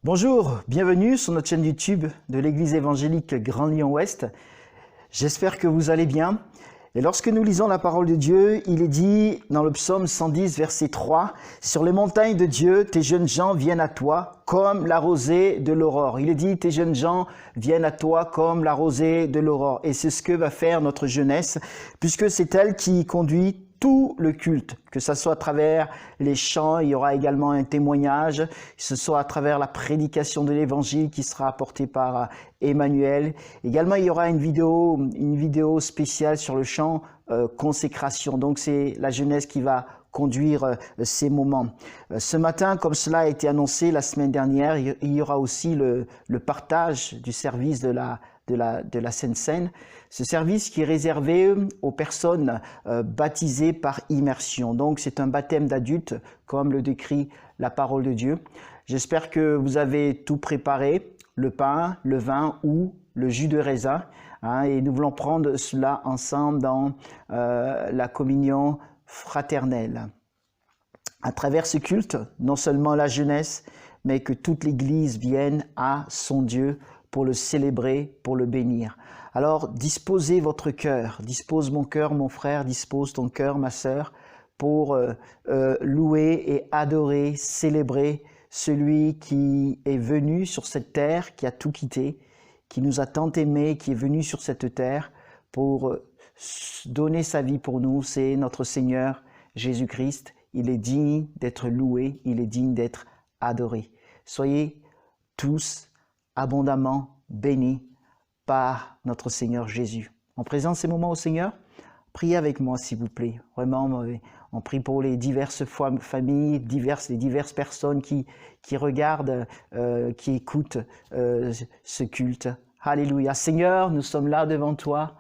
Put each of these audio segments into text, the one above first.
Bonjour, bienvenue sur notre chaîne YouTube de l'Église évangélique Grand Lyon Ouest. J'espère que vous allez bien. Et lorsque nous lisons la parole de Dieu, il est dit dans le psaume 110, verset 3, « Sur les montagnes de Dieu, tes jeunes gens viennent à toi comme la rosée de l'aurore. » Il est dit, « Tes jeunes gens viennent à toi comme la rosée de l'aurore. » Et c'est ce que va faire notre jeunesse, puisque c'est elle qui conduit tout le culte, que ce soit à travers les chants, il y aura également un témoignage, que ce soit à travers la prédication de l'évangile qui sera apportée par Emmanuel. Également, il y aura une vidéo spéciale sur le chant consécration. Donc, c'est la jeunesse qui va conduire ces moments. Ce matin, comme cela a été annoncé la semaine dernière, il y aura aussi le partage du service de la Sainte Seine. Ce service qui est réservé aux personnes baptisées par immersion. Donc, c'est un baptême d'adulte, comme le décrit la parole de Dieu. J'espère que vous avez tout préparé, le pain, le vin ou le jus de raisin. Et nous voulons prendre cela ensemble dans la communion fraternelle. À travers ce culte, non seulement la jeunesse, mais que toute l'Église vienne à son Dieu pour le célébrer, pour le bénir. Alors, disposez votre cœur, dispose mon cœur, mon frère, dispose ton cœur, ma sœur, pour louer et adorer, célébrer celui qui est venu sur cette terre, qui a tout quitté, qui nous a tant aimés, qui est venu sur cette terre pour donner sa vie pour nous. C'est notre Seigneur Jésus-Christ. Il est digne d'être loué, il est digne d'être adoré. Soyez tous abondamment bénis par notre Seigneur Jésus. On présente ces moments au Seigneur. Priez avec moi, s'il vous plaît. Vraiment, on prie pour les diverses familles, les diverses personnes qui regardent, qui écoutent ce culte. Alléluia. Seigneur, nous sommes là devant toi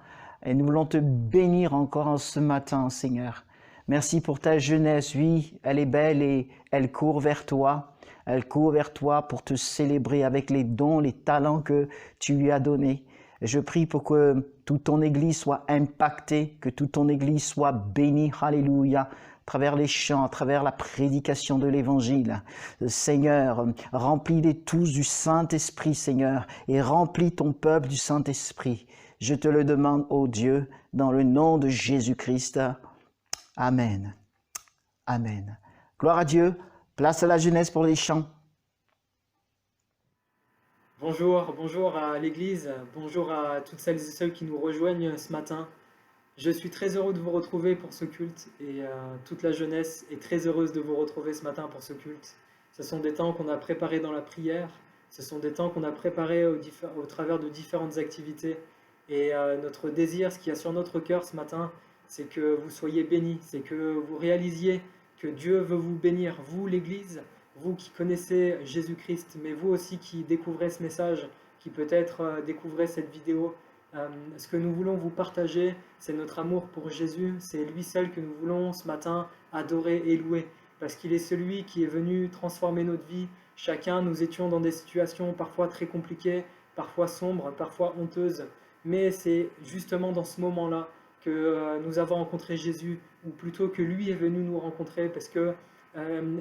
et nous voulons te bénir encore en ce matin, Seigneur. Merci pour ta jeunesse. Oui, elle est belle et elle court vers toi. Elle court vers toi pour te célébrer avec les dons, les talents que tu lui as donnés. Et je prie pour que toute ton Église soit impactée, que toute ton Église soit bénie, alléluia, à travers les chants, à travers la prédication de l'Évangile. Seigneur, remplis-les tous du Saint-Esprit, Seigneur, et remplis ton peuple du Saint-Esprit. Je te le demande, ô Dieu, dans le nom de Jésus-Christ. Amen. Amen. Gloire à Dieu. Place à la jeunesse pour les chants. Bonjour à l'Église, bonjour à toutes celles et ceux qui nous rejoignent ce matin. Je suis très heureux de vous retrouver pour ce culte et toute la jeunesse est très heureuse de vous retrouver ce matin pour ce culte. Ce sont des temps qu'on a préparés dans la prière, ce sont des temps qu'on a préparés au travers de différentes activités et notre désir, ce qu'il y a sur notre cœur ce matin, c'est que vous soyez bénis, c'est que vous réalisiez que Dieu veut vous bénir, vous l'Église, vous qui connaissez Jésus-Christ, mais vous aussi qui découvrez ce message, qui peut-être découvrez cette vidéo. Ce que nous voulons vous partager, c'est notre amour pour Jésus, c'est lui seul que nous voulons ce matin adorer et louer, parce qu'il est celui qui est venu transformer notre vie. Chacun, nous étions dans des situations parfois très compliquées, parfois sombres, parfois honteuses, mais c'est justement dans ce moment-là que nous avons rencontré Jésus, ou plutôt que lui est venu nous rencontrer, parce que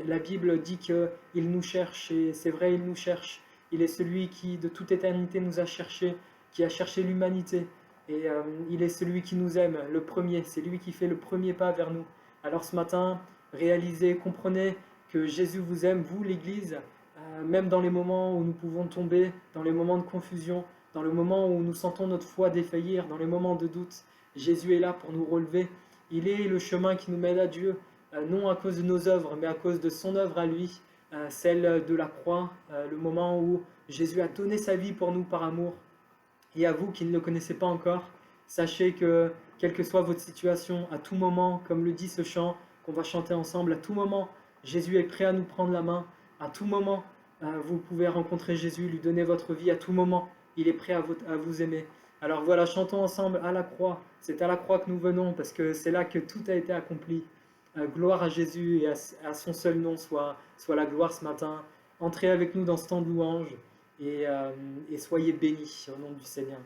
la Bible dit qu'il nous cherche, et c'est vrai, il nous cherche. Il est celui qui, de toute éternité, nous a cherché, qui a cherché l'humanité. Et il est celui qui nous aime, le premier. C'est lui qui fait le premier pas vers nous. Alors ce matin, réalisez, comprenez que Jésus vous aime, vous l'Église, même dans les moments où nous pouvons tomber, dans les moments de confusion, dans le moment où nous sentons notre foi défaillir, dans les moments de doute. Jésus est là pour nous relever. Il est le chemin qui nous mène à Dieu. Non à cause de nos œuvres, mais à cause de son œuvre à lui, celle de la croix, le moment où Jésus a donné sa vie pour nous par amour. Et à vous qui ne le connaissez pas encore, sachez que, quelle que soit votre situation, à tout moment, comme le dit ce chant qu'on va chanter ensemble, à tout moment, Jésus est prêt à nous prendre la main. À tout moment, vous pouvez rencontrer Jésus, lui donner votre vie. À tout moment, il est prêt à vous aimer. Alors voilà, chantons ensemble à la croix. C'est à la croix que nous venons, parce que c'est là que tout a été accompli. Gloire à Jésus et à son seul nom soit la gloire ce matin. Entrez avec nous dans ce temps de louange et soyez bénis au nom du Seigneur.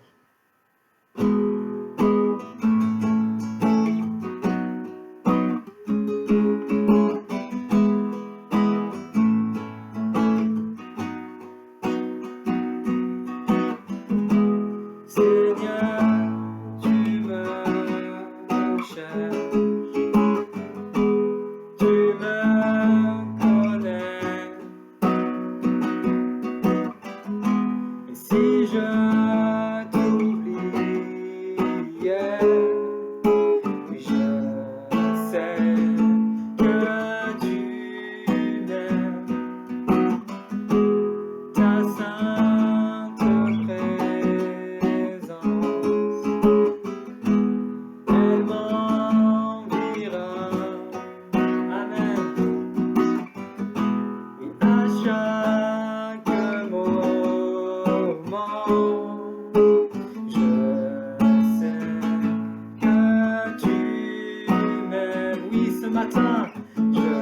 matin. Je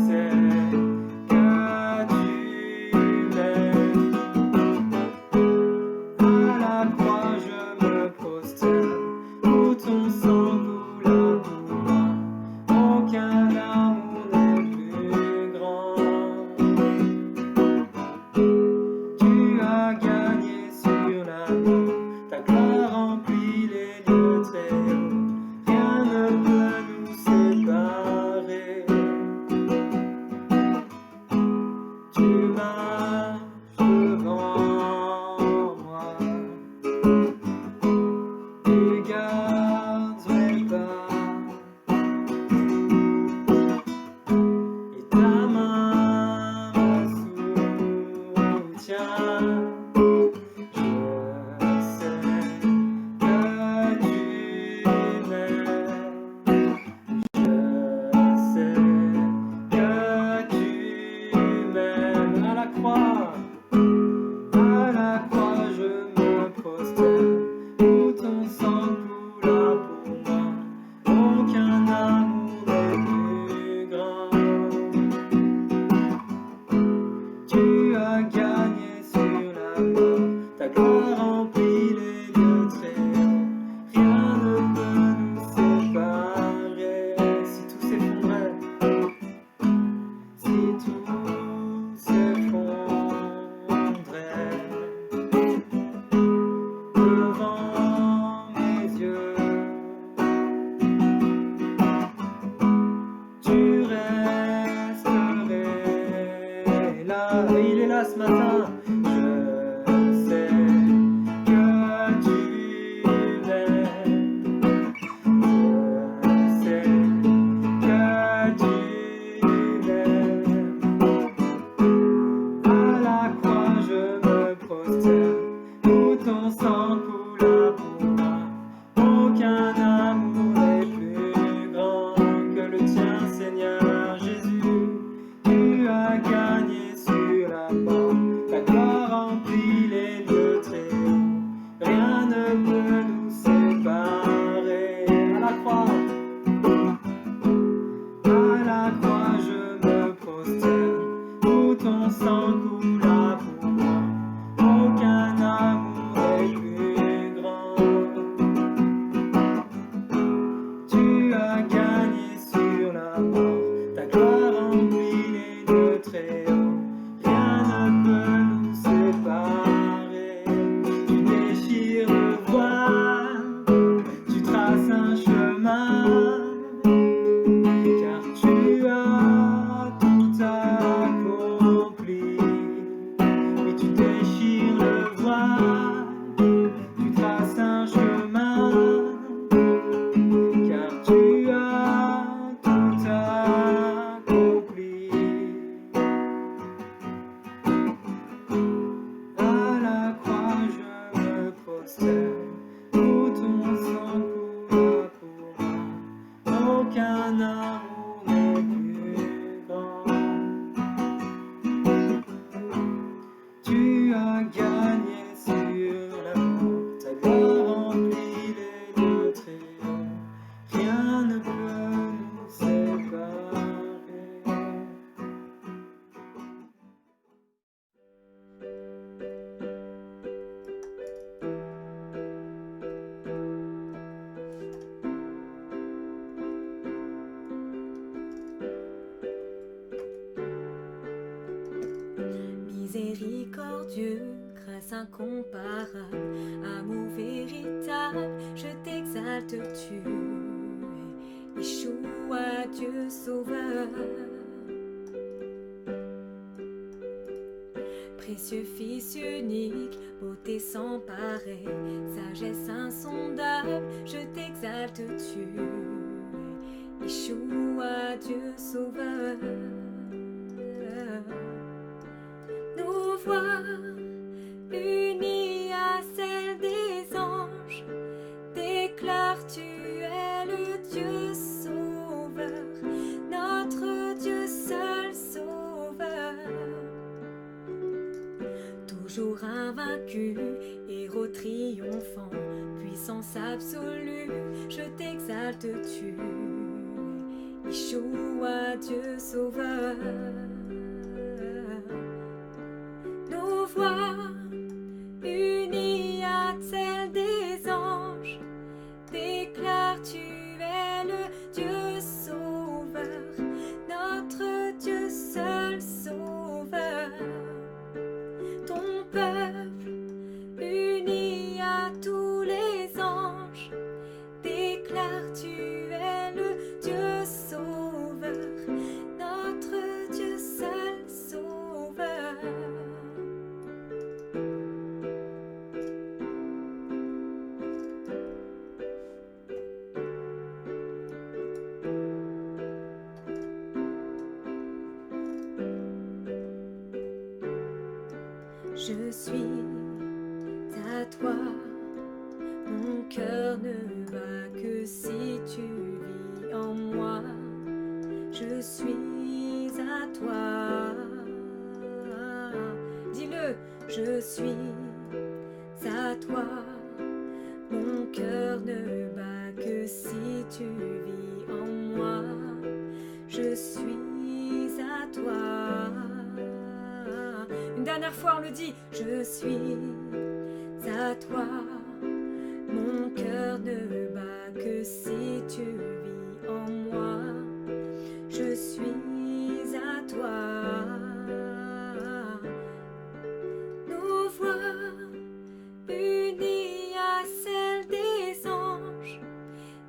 sais que tu m'aimes. À la croix je me prosterne, où ton sang coula pour moi. Aucun amour n'est plus grand. Tu as gagné sur la mort, ta gloire remplit les lieux très hauts. Rien ne peut nous séparer. Tu marches devant moi, tu gardes mes pas, et ta main me soutient. Je sais que tu m'aimes. Je sais que tu m'aimes. À la croix je me prosterne, où ton sang coula pour moi. Aucun amour n'est plus grand. Tu as gagné sur la mort, ta gloire remplit les lieux très hauts. Rien ne peut nous séparer. Si tout s'effondrait, si tout s'effondrait devant mes yeux, tu resterais là. Et il est là ce matin. Je sais que tu m'aimes. Je sais que tu m'aimes. À la croix je me prosterne, où ton sang coula pour moi. Aucun amour n'est plus grand que le tien, Seigneur Jésus. Tu as gagné sur la mort, ta gloire remplit les lieux très hauts. Rien ne peut nous séparer. À la croix je me prosterne, où ton sang coula pour moi. Aucun amour n'est plus grand. Tu as gagné sur la mort, ta gloire remplit les lieux très hauts. Rien ne peut nous séparer. Tu déchires le voile, tu traces un chemin, car tu as tout accompli. Et tu déchires le voile, tu traces un chemin, car tu as tout accompli. À la croix je me prosterne, où ton sang coula pour moi. Aucun amour n'est plus grand. Tu as gagné sur la mort, ta gloire remplit les lieux très hauts. Rien ne peut nous séparer. Miséricordieux, grâce incomparable, amour véritable, je t'exalte, tu es Yeshua, Dieu sauveur. Précieux Fils unique, beauté sans pareil, sagesse insondable, je t'exalte, tu es Yeshua, Dieu sauveur. Nos voix unies à celles des anges déclarent tu es le Dieu sauveur, notre Dieu seul sauveur. Toujours invaincu, héros triomphant, puissance absolue, je t'exalte, tu es Yeshua, Dieu sauveur. Nos voix unies à celles des anges déclarent tu es le Dieu sauveur, notre Dieu seul sauveur. Ton peuple uni à tous les anges déclare tu es le Dieu sauveur, notre Dieu seul sauveur. Je suis à toi, mon cœur ne bat que si tu vis en moi. Je suis à toi. Dis-le, je suis à toi. Mon cœur ne bat que si tu vis en moi. Je suis à toi. Une dernière fois on le dit, je suis à toi. Mon cœur ne bat que si tu vis en moi. Je suis à toi. Nos voix unies à celles des anges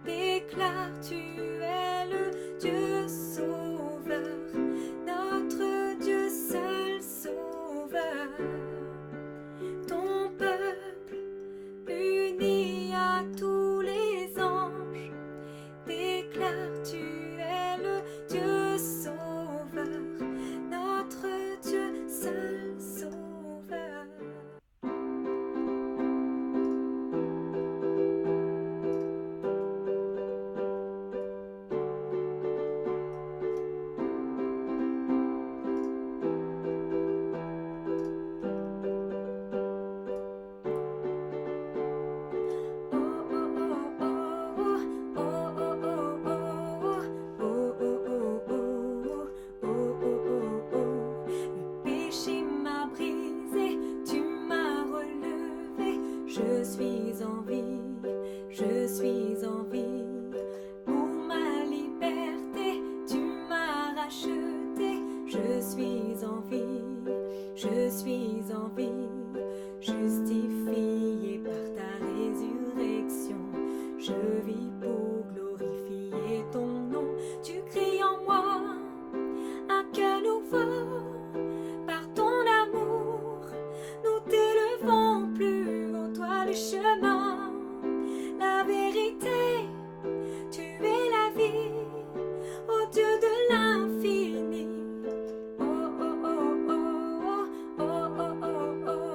déclarent tu es le Dieu sauveur, notre Dieu seul sauveur. Ton peuple uni à tous les anges déclare tu es le Dieu sauveur, notre Dieu seul sauveur. Le péché m'a brisé, tu m'as relevé. Je suis en vie, je suis en vie. Pour ma liberté, tu m'as racheté. Je suis en vie, je suis en vie. Justifié par ta résurrection, je vis pour glorifier ton nom. Tu crées en moi un cœur nouveau. Par ton amour, nous t'élevons plus haut, toi le chemin, la vérité. Tu es la vie, ô Dieu de l'infini. Oh oh oh oh oh oh oh oh oh.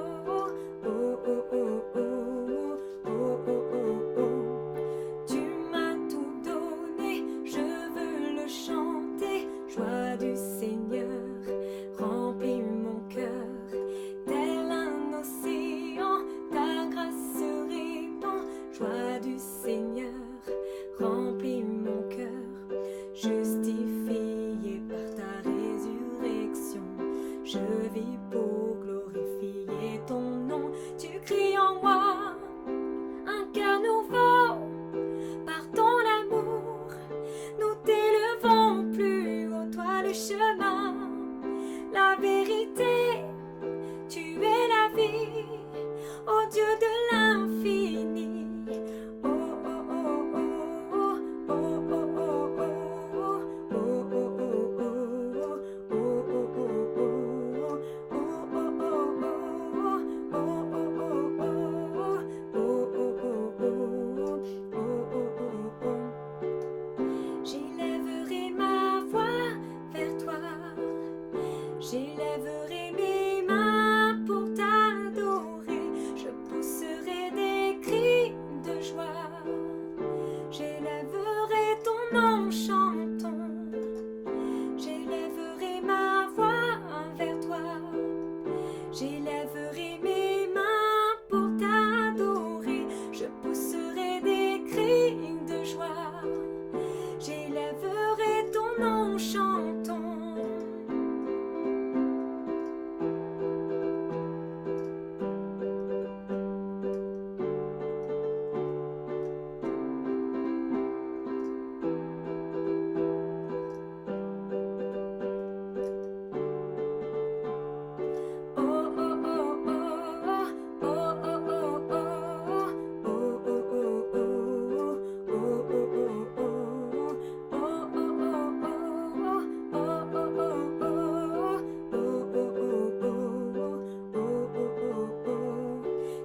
chantons.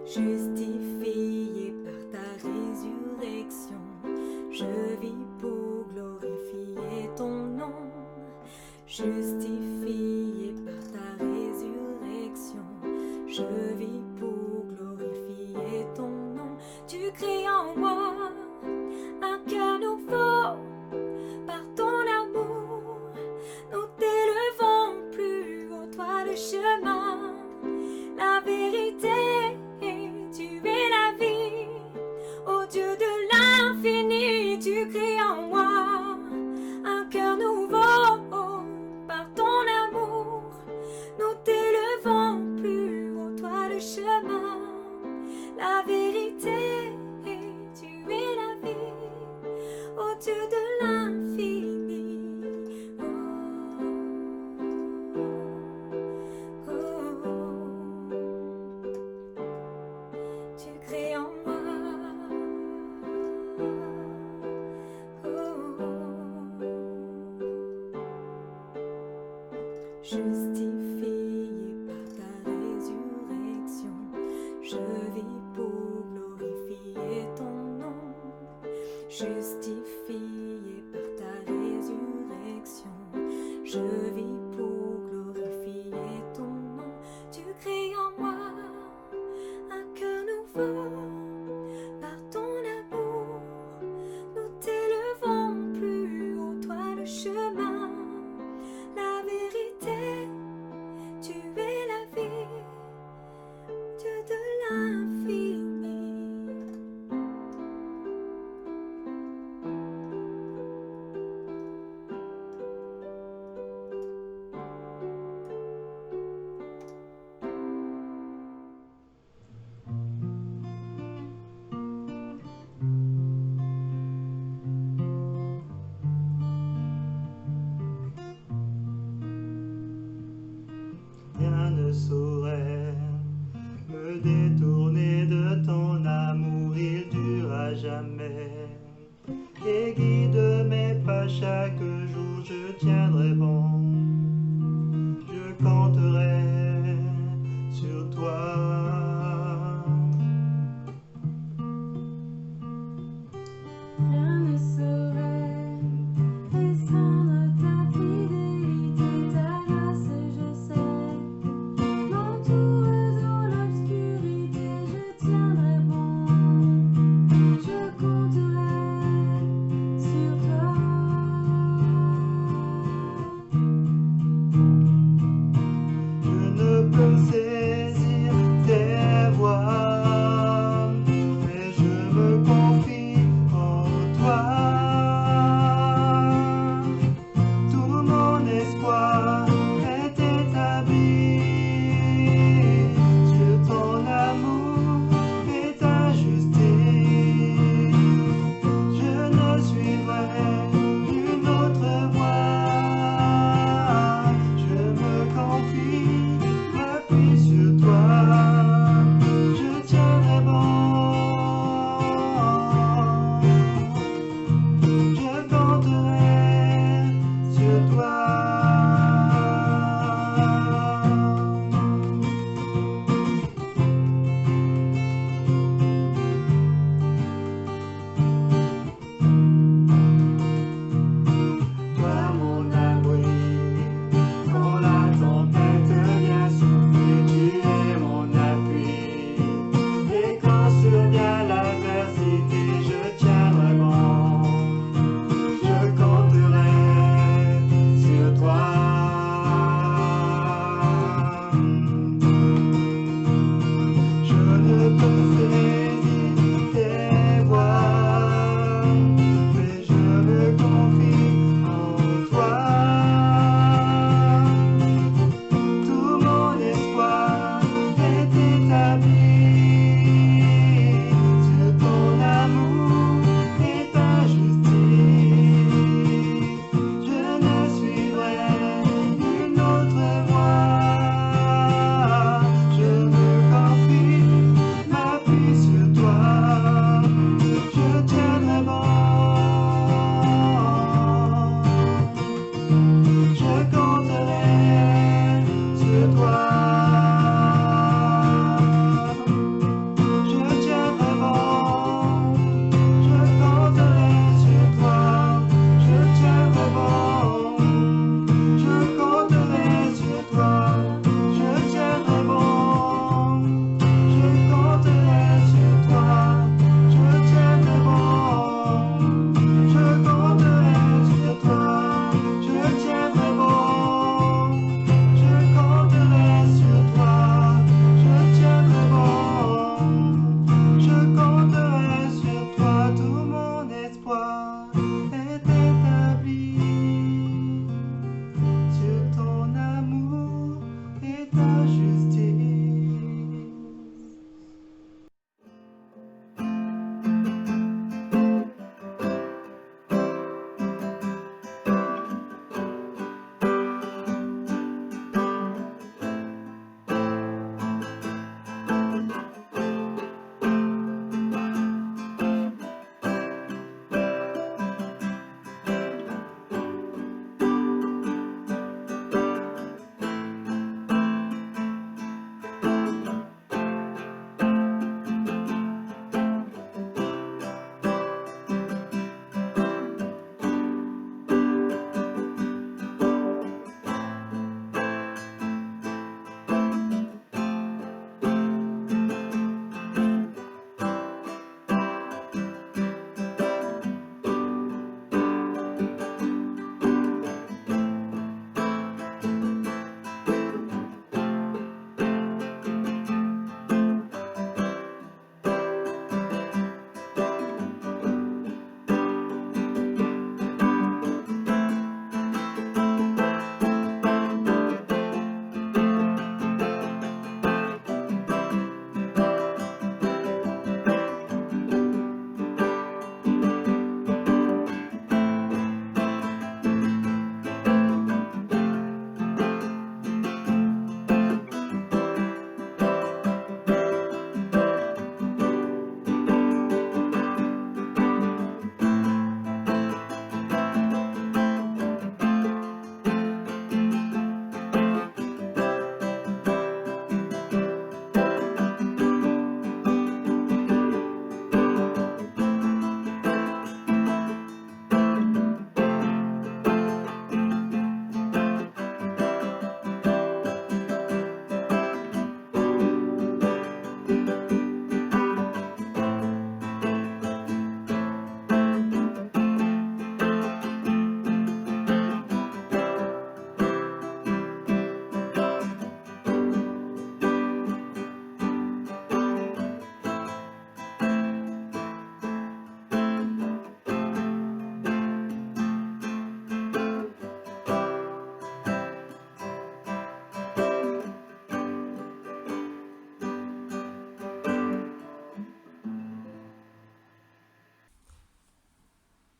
Justifié par ta résurrection, je vis pour glorifier ton nom. Justifié par ta résurrection, je vis pour glorifier ton nom. Tu crées en moi un cœur nouveau par ton amour. Nous t'élevons plus haut, toi le chemin, la vérité. Tu es la vie, ô Dieu de l'infini, tu crées en moi un cœur nouveau par ton amour. Nous t'élevons plus haut, toi le chemin, la vérité. Tu es la vie, ô Dieu de l'infini. Tu crées en moi, justifié par ta résurrection, je vis pour glorifier ton nom. Justifié par ta résurrection, je vis pour glorifier ton nom. Tu crées en moi un cœur nouveau par ton amour. Nous t'élevons plus haut, toi le chemin, la vérité. Tu es la vie, Dieu de l'infini.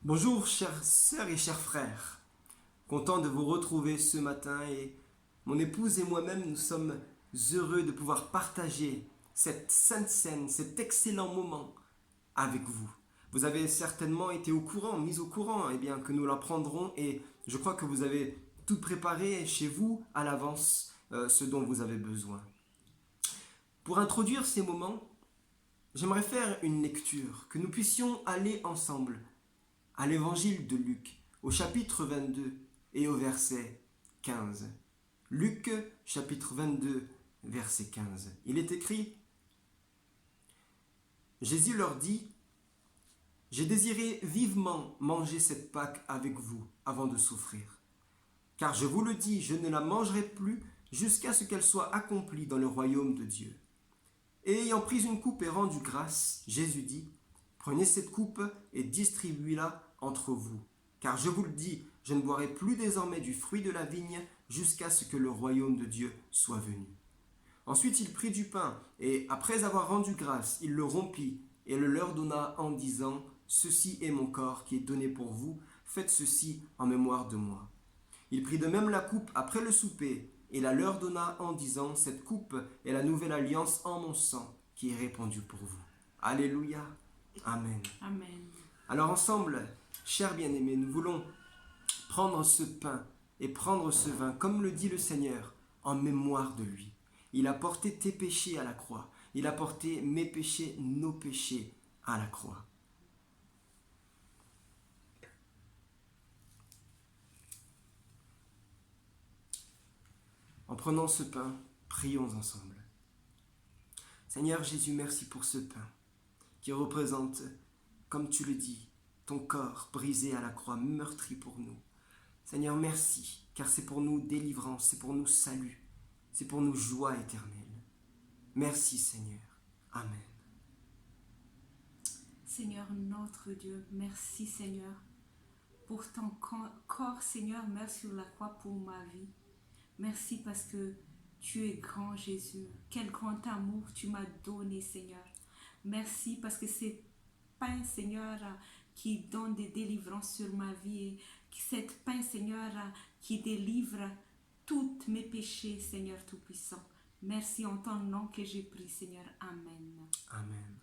Bonjour chères sœurs et chers frères, content de vous retrouver ce matin et mon épouse et moi-même nous sommes heureux de pouvoir partager cette sainte scène, cet excellent moment avec vous. Vous avez certainement été mis au courant que nous l'apprendrons et je crois que vous avez tout préparé chez vous à l'avance ce dont vous avez besoin. Pour introduire ces moments, j'aimerais faire une lecture, que nous puissions aller ensemble à l'évangile de Luc, au chapitre 22 et au verset 15. Luc, chapitre 22, verset 15. Il est écrit: Jésus leur dit: J'ai désiré vivement manger cette Pâque avec vous avant de souffrir. Car je vous le dis, je ne la mangerai plus jusqu'à ce qu'elle soit accomplie dans le royaume de Dieu. Et ayant pris une coupe et rendu grâce, Jésus dit: Prenez cette coupe et distribuez-la entre vous. Car je vous le dis, je ne boirai plus désormais du fruit de la vigne jusqu'à ce que le royaume de Dieu soit venu. Ensuite il prit du pain, et après avoir rendu grâce, il le rompit et le leur donna en disant: Ceci est mon corps qui est donné pour vous, faites ceci en mémoire de moi. Il prit de même la coupe après le souper, et la leur donna en disant: Cette coupe est la nouvelle alliance en mon sang, qui est répandue pour vous. Alléluia. Amen. Amen. Alors ensemble, chers bien-aimés, nous voulons prendre ce pain et prendre ce vin, comme le dit le Seigneur, en mémoire de lui. Il a porté tes péchés à la croix. Il a porté mes péchés, nos péchés à la croix. En prenant ce pain, prions ensemble. Seigneur Jésus, merci pour ce pain qui représente, comme tu le dis, ton corps brisé à la croix, meurtri pour nous. Seigneur, merci, car c'est pour nous délivrance, c'est pour nous salut, c'est pour nous joie éternelle. Merci Seigneur. Amen. Seigneur notre Dieu, merci Seigneur pour ton corps, Seigneur, meurt sur la croix pour ma vie. Merci parce que tu es grand, Jésus. Quel grand amour tu m'as donné, Seigneur. Merci parce que c'est pain, Seigneur, qui donne des délivrances sur ma vie. Et cette pain, Seigneur, qui délivre tous mes péchés, Seigneur Tout-Puissant. Merci en ton nom que j'ai pris, Seigneur. Amen. Amen.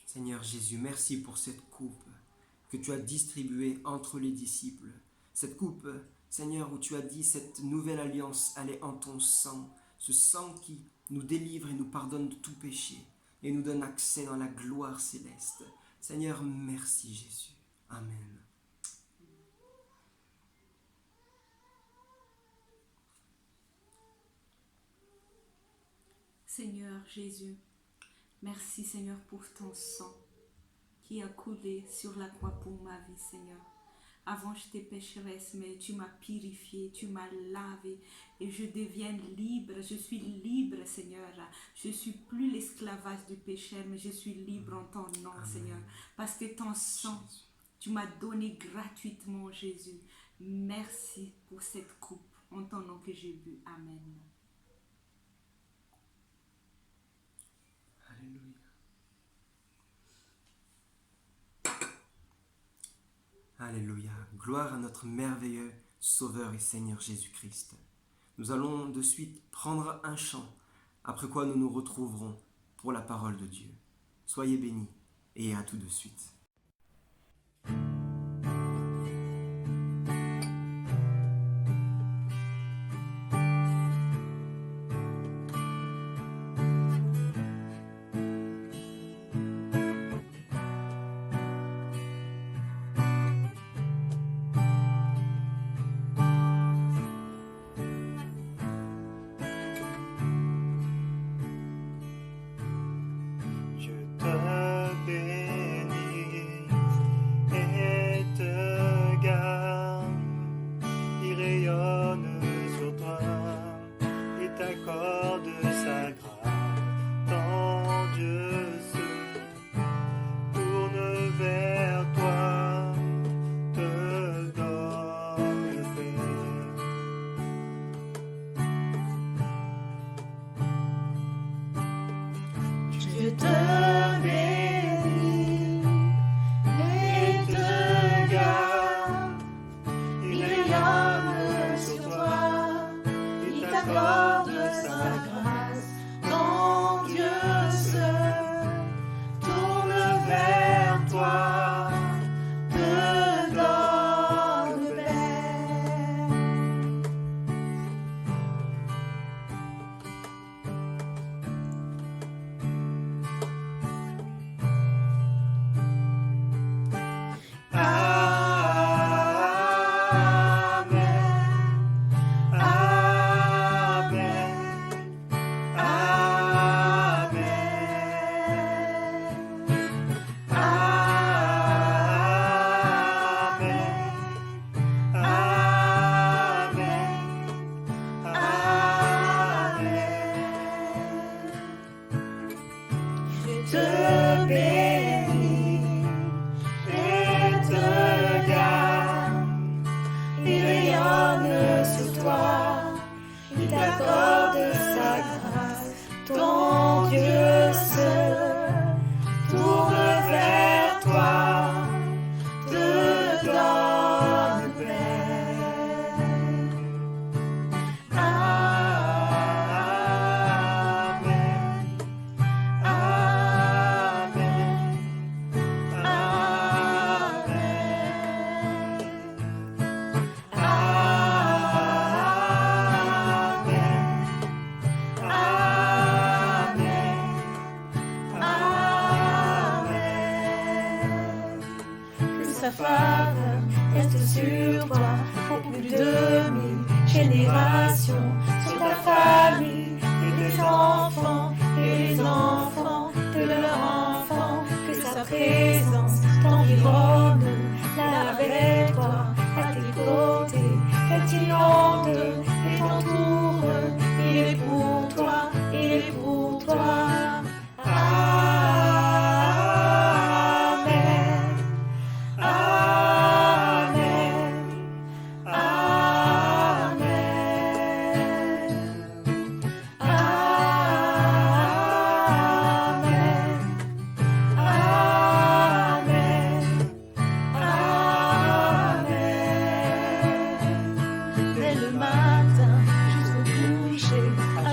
Seigneur Jésus, merci pour cette coupe que tu as distribuée entre les disciples. Cette coupe, Seigneur, où tu as dit cette nouvelle alliance, elle est en ton sang. Ce sang qui nous délivre et nous pardonne de tout péché et nous donne accès dans la gloire céleste. Seigneur, merci Jésus. Amen. Seigneur Jésus, merci Seigneur pour ton sang qui a coulé sur la croix pour ma vie, Seigneur. Avant j'étais pécheresse, mais tu m'as purifié, tu m'as lavé et je deviens libre. Je suis libre, Seigneur. Je ne suis plus l'esclavage du péché, mais je suis libre en ton nom, Amen. Seigneur. Parce que ton sang, tu m'as donné gratuitement, Jésus. Merci pour cette coupe en ton nom que j'ai bu. Amen. Alléluia. Alléluia. Gloire à notre merveilleux Sauveur et Seigneur Jésus-Christ. Nous allons de suite prendre un chant, après quoi nous nous retrouverons pour la parole de Dieu. Soyez bénis et à tout de suite. Je te bénis. Je te bénis et te garde. Il rayonne sur toi, il t'accorde sa grâce. Ton Dieu se tourne vers toi, te donne paix. Te bénis et te garde. Il rayonne sur toi, il t'accorde sa grâce. Ton Dieu se tourne vers toi, te donne paix. Sa faveur reste sur toi pour plus de 1000 générations, sur ta famille et tes enfants et les enfants de leurs enfants. Que sa présence t'environne là avec toi, à tes côtés, qu'elle t'inonde et t'entoure. Il est pour toi, il est pour toi.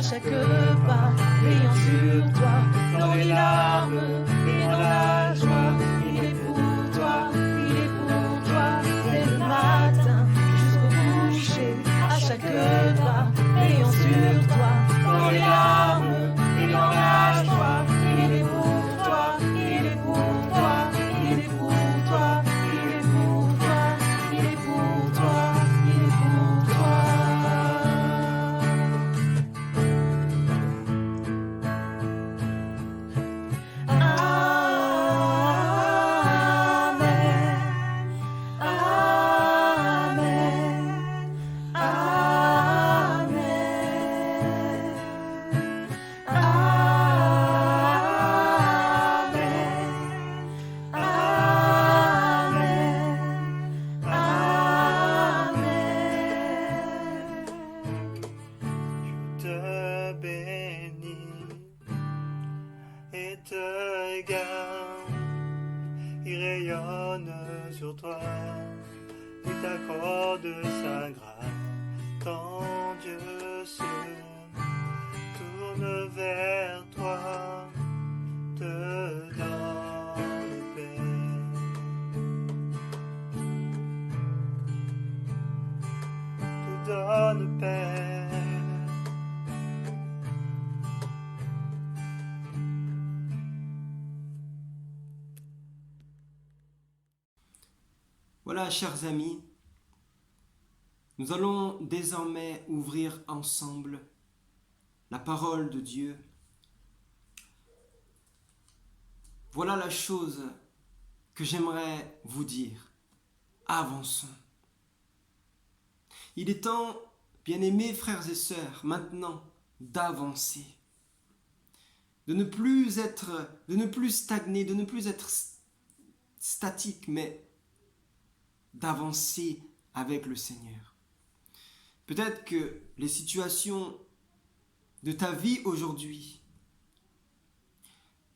Chaque pas, veillant sur toi, dans les larmes et dans la joie. Il est pour toi, il est pour toi. Dès le matin jusqu'au coucher, à chaque pas, veillant sur toi, dans les larmes et dans la joie. Il est pour toi, il est pour toi, il est pour toi, il est pour toi, il est pour toi, il est pour toi. Te bénis et te garde. Il rayonne sur toi, il t'accorde sa grâce. Ton Dieu se tourne vers toi, te donne paix. Te donne paix. Voilà, chers amis, nous allons désormais ouvrir ensemble la parole de Dieu. Voilà la chose que j'aimerais vous dire. Avançons. Il est temps, bien-aimés frères et sœurs, maintenant d'avancer. De ne plus stagner, de ne plus être statique, mais d'avancer avec le Seigneur. Peut-être que les situations de ta vie aujourd'hui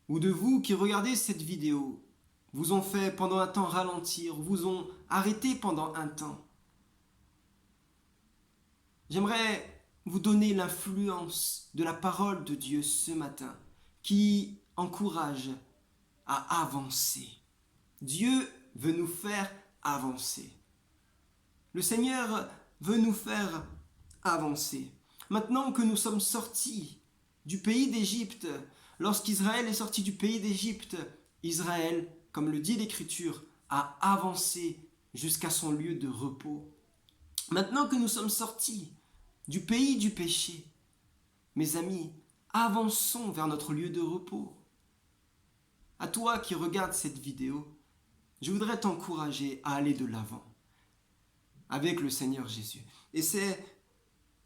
ou de vous qui regardez cette vidéo vous ont fait pendant un temps ralentir, vous ont arrêté pendant un temps. J'aimerais vous donner l'influence de la parole de Dieu ce matin qui encourage à avancer. Dieu veut nous faire avancer. Le Seigneur veut nous faire avancer. Maintenant que nous sommes sortis du pays d'Égypte, lorsqu'Israël est sorti du pays d'Égypte, Israël, comme le dit l'Écriture, a avancé jusqu'à son lieu de repos. Maintenant que nous sommes sortis du pays du péché, mes amis, avançons vers notre lieu de repos. À toi qui regardes cette vidéo, je voudrais t'encourager à aller de l'avant avec le Seigneur Jésus. Et c'est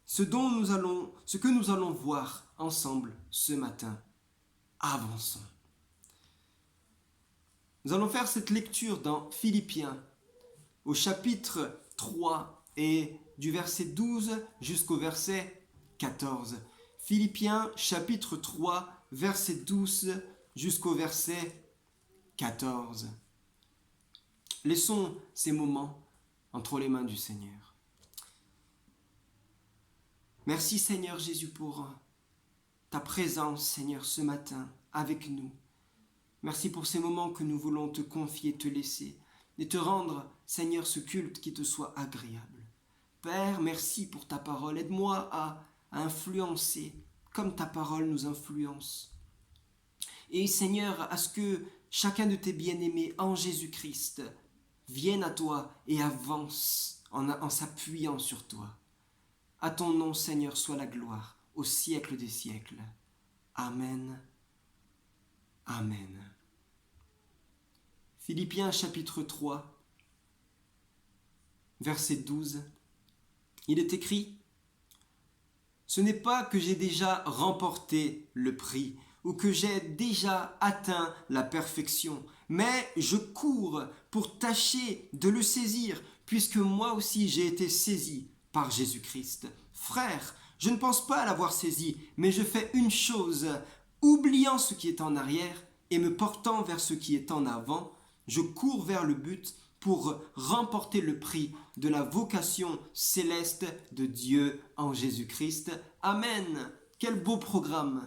ce que nous allons voir ensemble ce matin. Avançons. Nous allons faire cette lecture dans Philippiens, au chapitre 3 et du verset 12 jusqu'au verset 14. Philippiens, chapitre 3, verset 12 jusqu'au verset 14. Laissons ces moments entre les mains du Seigneur. Merci Seigneur Jésus pour ta présence, Seigneur, ce matin avec nous. Merci pour ces moments que nous voulons te confier, te laisser et te rendre, Seigneur, ce culte qui te soit agréable. Père, merci pour ta parole. Aide-moi à influencer comme ta parole nous influence. Et Seigneur, à ce que chacun de tes bien-aimés en Jésus-Christ vienne à toi et avance en s'appuyant sur toi. À ton nom, Seigneur, soit la gloire au siècle des siècles. Amen. Amen. Philippiens chapitre 3, verset 12. Il est écrit: Ce n'est pas que j'ai déjà remporté le prix ou que j'ai déjà atteint la perfection, mais je cours pour tâcher de le saisir, puisque moi aussi j'ai été saisi par Jésus-Christ. Frère, je ne pense pas l'avoir saisi, mais je fais une chose, oubliant ce qui est en arrière et me portant vers ce qui est en avant, je cours vers le but pour remporter le prix de la vocation céleste de Dieu en Jésus-Christ. Amen. Quel beau programme.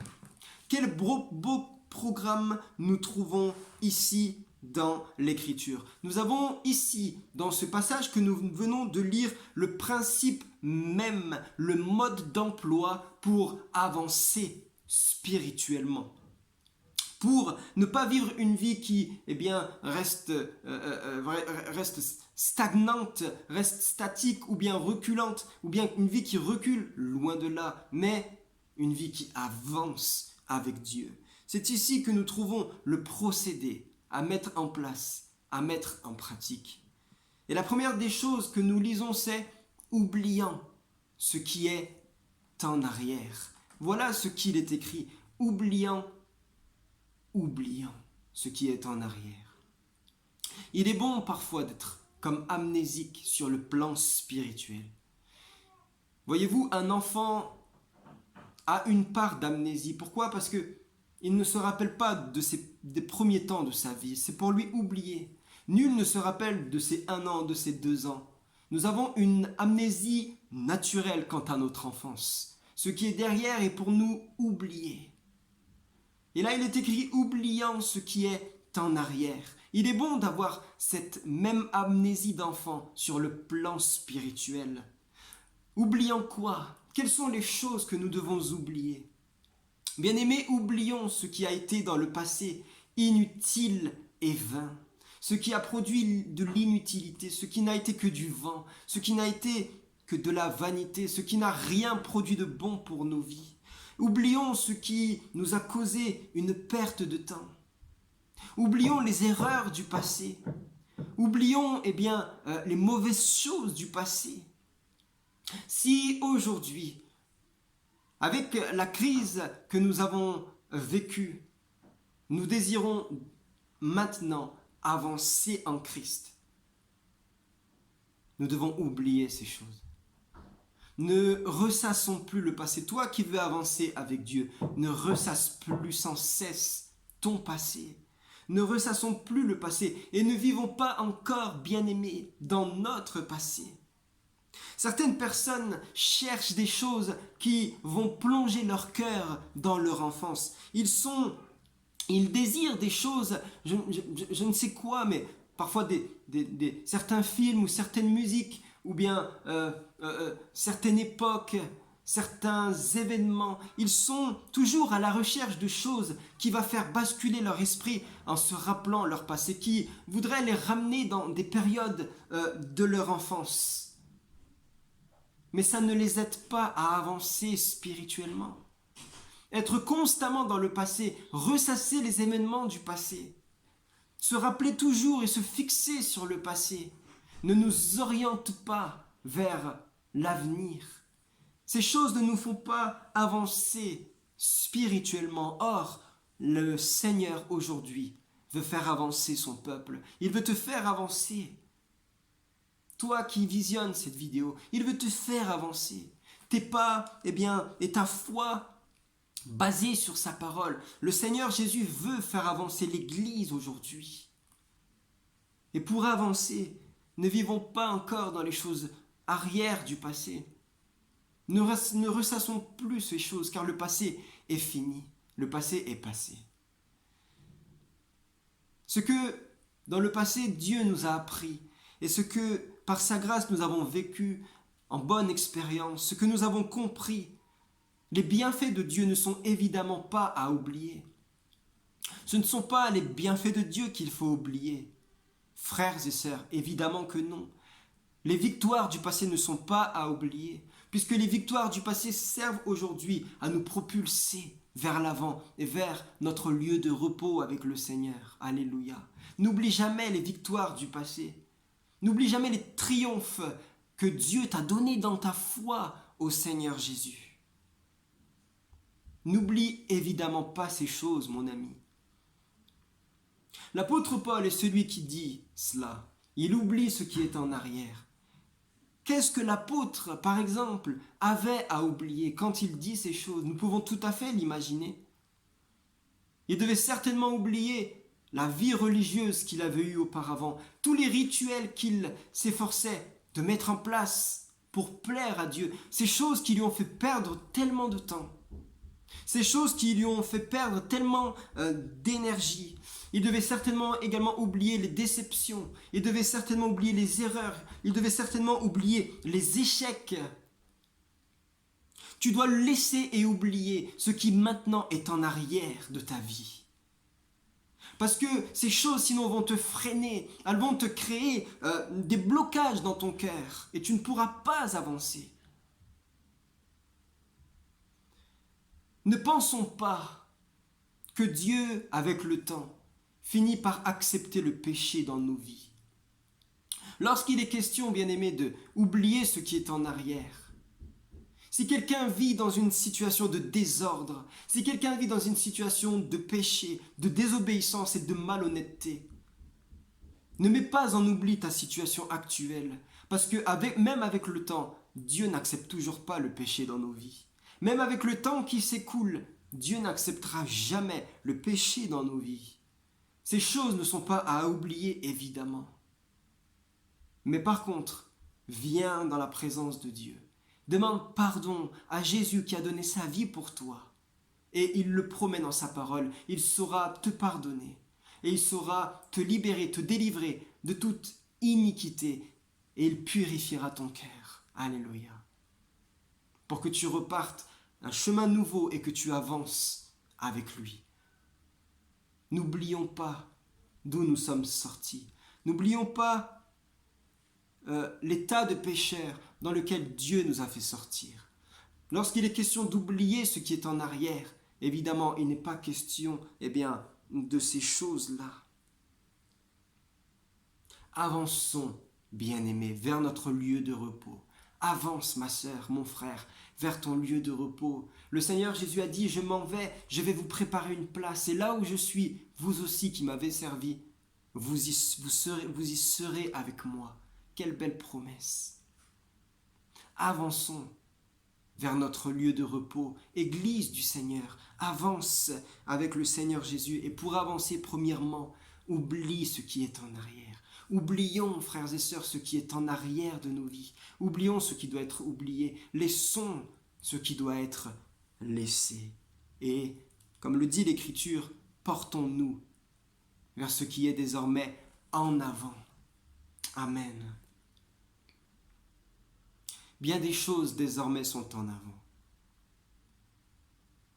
Quel beau programme nous trouvons ici dans l'Écriture. Nous avons ici, dans ce passage que nous venons de lire, le principe même, le mode d'emploi pour avancer spirituellement. Pour ne pas vivre une vie qui reste stagnante, reste statique ou bien reculante, ou bien une vie qui recule, loin de là, mais une vie qui avance avec Dieu. C'est ici que nous trouvons le procédé à mettre en place, à mettre en pratique. Et la première des choses que nous lisons, c'est « oubliant ce qui est en arrière ». Voilà ce qu'il est écrit, « oubliant ce qui est en arrière ». Il est bon parfois d'être comme amnésique sur le plan spirituel. Voyez-vous, un enfant a une part d'amnésie. Pourquoi ? Parce que il ne se rappelle pas des premiers temps de sa vie. C'est pour lui oublier. Nul ne se rappelle de ses 1 an, de ses 2 ans. Nous avons une amnésie naturelle quant à notre enfance. Ce qui est derrière est pour nous oublié. Et là, il est écrit « oubliant ce qui est en arrière ». Il est bon d'avoir cette même amnésie d'enfant sur le plan spirituel. Oubliant quoi ? Quelles sont les choses que nous devons oublier ? Bien-aimés, oublions ce qui a été dans le passé inutile et vain, ce qui a produit de l'inutilité, ce qui n'a été que du vent, ce qui n'a été que de la vanité, ce qui n'a rien produit de bon pour nos vies. Oublions ce qui nous a causé une perte de temps. Oublions les erreurs du passé. Oublions les mauvaises choses du passé. Si aujourd'hui, avec la crise que nous avons vécue, nous désirons maintenant avancer en Christ, nous devons oublier ces choses. Ne ressassons plus le passé. Toi qui veux avancer avec Dieu, ne ressasse plus sans cesse ton passé. Ne ressassons plus le passé et ne vivons pas encore, bien-aimés, dans notre passé. Certaines personnes cherchent des choses qui vont plonger leur cœur dans leur enfance. Ils désirent des choses, je ne sais quoi, mais parfois certains films ou certaines musiques, ou bien certaines époques, certains événements. Ils sont toujours à la recherche de choses qui vont faire basculer leur esprit en se rappelant leur passé, qui voudraient les ramener dans des périodes de leur enfance. Mais ça ne les aide pas à avancer spirituellement. Être constamment dans le passé, ressasser les événements du passé, se rappeler toujours et se fixer sur le passé, ne nous oriente pas vers l'avenir. Ces choses ne nous font pas avancer spirituellement. Or, le Seigneur aujourd'hui veut faire avancer son peuple. Il veut te faire avancer. Toi qui visionnes cette vidéo, il veut te faire avancer. Tes pas, et ta foi basée sur sa parole. Le Seigneur Jésus veut faire avancer l'Église aujourd'hui. Et pour avancer, ne vivons pas encore dans les choses arrière du passé. Ne ressassons plus ces choses, car le passé est fini. Le passé est passé. Ce que, dans le passé, Dieu nous a appris, et ce que, par sa grâce, nous avons vécu en bonne expérience, ce que nous avons compris, les bienfaits de Dieu ne sont évidemment pas à oublier. Ce ne sont pas les bienfaits de Dieu qu'il faut oublier. Frères et sœurs, évidemment que non. Les victoires du passé ne sont pas à oublier, puisque les victoires du passé servent aujourd'hui à nous propulser vers l'avant et vers notre lieu de repos avec le Seigneur. Alléluia. N'oublie jamais les victoires du passé. N'oublie jamais les triomphes que Dieu t'a donnés dans ta foi au Seigneur Jésus. N'oublie évidemment pas ces choses, mon ami. L'apôtre Paul est celui qui dit cela. Il oublie ce qui est en arrière. Qu'est-ce que l'apôtre, par exemple, avait à oublier quand il dit ces choses? Nous pouvons tout à fait l'imaginer. Il devait certainement oublier la vie religieuse qu'il avait eue auparavant, tous les rituels qu'il s'efforçait de mettre en place pour plaire à Dieu, ces choses qui lui ont fait perdre tellement de temps. Ces choses qui lui ont fait perdre tellement d'énergie. Il devait certainement également oublier les déceptions. Il devait certainement oublier les erreurs. Il devait certainement oublier les échecs. Tu dois laisser et oublier ce qui maintenant est en arrière de ta vie. Parce que ces choses sinon vont te freiner. Elles vont te créer des blocages dans ton cœur. Et tu ne pourras pas avancer. Ne pensons pas que Dieu, avec le temps, finit par accepter le péché dans nos vies. Lorsqu'il est question, bien-aimé, de oublier ce qui est en arrière, si quelqu'un vit dans une situation de désordre, si quelqu'un vit dans une situation de péché, de désobéissance et de malhonnêteté, ne mets pas en oubli ta situation actuelle, parce que même avec le temps, Dieu n'accepte toujours pas le péché dans nos vies. Même avec le temps qui s'écoule, Dieu n'acceptera jamais le péché dans nos vies. Ces choses ne sont pas à oublier, évidemment. Mais par contre, viens dans la présence de Dieu. Demande pardon à Jésus qui a donné sa vie pour toi. Et il le promet dans sa parole. Il saura te pardonner. Et il saura te libérer, te délivrer de toute iniquité. Et il purifiera ton cœur. Alléluia. Pour que tu repartes un chemin nouveau et que tu avances avec lui. N'oublions pas d'où nous sommes sortis. N'oublions pas l'état de pécheur dans lequel Dieu nous a fait sortir. Lorsqu'il est question d'oublier ce qui est en arrière, évidemment, il n'est pas question de ces choses-là. Avançons, bien-aimés, vers notre lieu de repos. Avance, ma sœur, mon frère, vers ton lieu de repos. Le Seigneur Jésus a dit, je m'en vais, je vais vous préparer une place. Et là où je suis, vous aussi qui m'avez servi, vous y serez avec moi. Quelle belle promesse. Avançons vers notre lieu de repos. Église du Seigneur, avance avec le Seigneur Jésus. Et pour avancer, premièrement, oublie ce qui est en arrière. Oublions, frères et sœurs, ce qui est en arrière de nos vies. Oublions ce qui doit être oublié. Laissons ce qui doit être laissé. Et, comme le dit l'Écriture, portons-nous vers ce qui est désormais en avant. Amen. Bien des choses désormais sont en avant.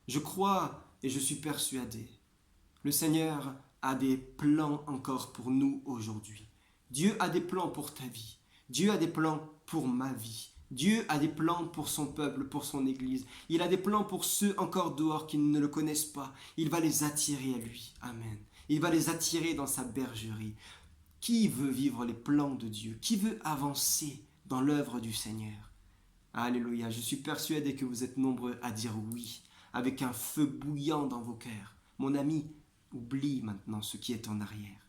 Je crois et je suis persuadé, le Seigneur a des plans encore pour nous aujourd'hui. Dieu a des plans pour ta vie. Dieu a des plans pour ma vie. Dieu a des plans pour son peuple, pour son Église. Il a des plans pour ceux encore dehors qui ne le connaissent pas. Il va les attirer à lui. Amen. Il va les attirer dans sa bergerie. Qui veut vivre les plans de Dieu? Qui veut avancer dans l'œuvre du Seigneur? Alléluia. Je suis persuadé que vous êtes nombreux à dire oui, avec un feu bouillant dans vos cœurs. Mon ami, oublie maintenant ce qui est en arrière.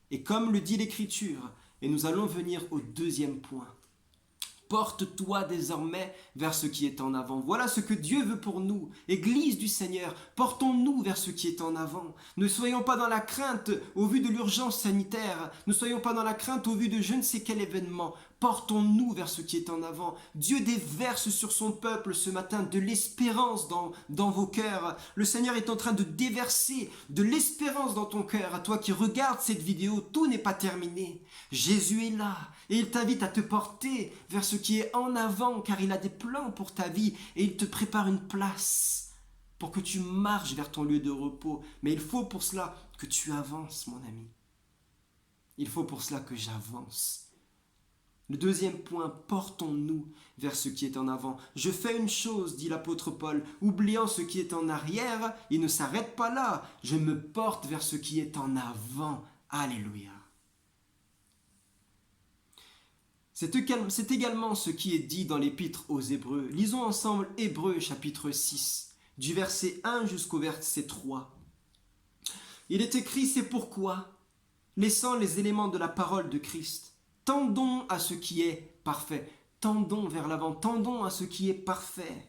Et comme le dit l'Écriture, et nous allons venir au deuxième point, porte-toi désormais vers ce qui est en avant. Voilà ce que Dieu veut pour nous. Église du Seigneur, portons-nous vers ce qui est en avant. Ne soyons pas dans la crainte au vu de l'urgence sanitaire. Ne soyons pas dans la crainte au vu de je ne sais quel événement. Portons-nous vers ce qui est en avant. Dieu déverse sur son peuple ce matin de l'espérance dans vos cœurs. Le Seigneur est en train de déverser de l'espérance dans ton cœur. À toi qui regardes cette vidéo, tout n'est pas terminé. Jésus est là et il t'invite à te porter vers ce qui est en avant car il a des plans pour ta vie et il te prépare une place pour que tu marches vers ton lieu de repos. Mais il faut pour cela que tu avances, mon ami. Il faut pour cela que j'avance. Le deuxième point, portons-nous vers ce qui est en avant. Je fais une chose, dit l'apôtre Paul, oubliant ce qui est en arrière, il ne s'arrête pas là. Je me porte vers ce qui est en avant. Alléluia. C'est également ce qui est dit dans l'épître aux Hébreux. Lisons ensemble Hébreux chapitre 6, du verset 1 jusqu'au verset 3. Il est écrit, c'est pourquoi, laissant les éléments de la parole de Christ, tendons à ce qui est parfait. Tendons vers l'avant, tendons à ce qui est parfait.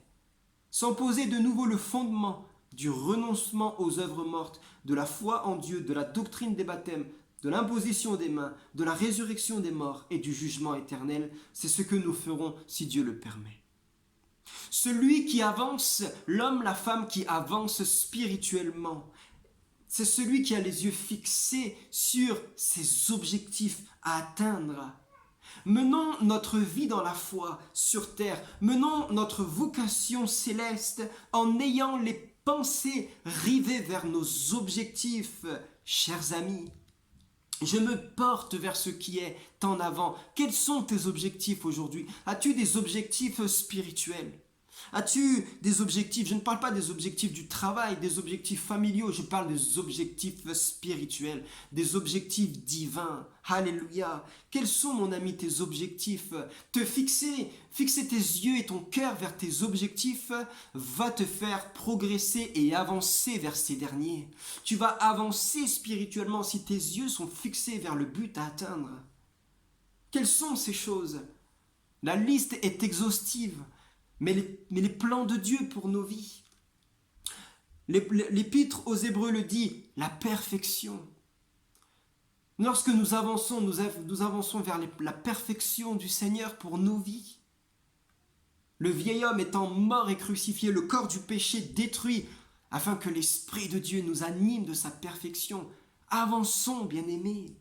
Sans poser de nouveau le fondement du renoncement aux œuvres mortes, de la foi en Dieu, de la doctrine des baptêmes, de l'imposition des mains, de la résurrection des morts et du jugement éternel, c'est ce que nous ferons si Dieu le permet. Celui qui avance, l'homme, la femme qui avance spirituellement, c'est celui qui a les yeux fixés sur ses objectifs à atteindre. Menons notre vie dans la foi sur terre, menons notre vocation céleste en ayant les pensées rivées vers nos objectifs, chers amis. Je me porte vers ce qui est en avant. Quels sont tes objectifs aujourd'hui? As-tu des objectifs spirituels? As-tu des objectifs? Je ne parle pas des objectifs du travail, des objectifs familiaux, je parle des objectifs spirituels, des objectifs divins. Alléluia. Quels sont, mon ami, tes objectifs? Fixer tes yeux et ton cœur vers tes objectifs va te faire progresser et avancer vers ces derniers. Tu vas avancer spirituellement si tes yeux sont fixés vers le but à atteindre. Quelles sont ces choses? La liste est exhaustive. Mais les plans de Dieu pour nos vies. L'épître aux Hébreux le dit, la perfection. Lorsque nous avançons vers la perfection du Seigneur pour nos vies. Le vieil homme étant mort et crucifié, le corps du péché détruit, afin que l'Esprit de Dieu nous anime de sa perfection. Avançons, bien-aimés,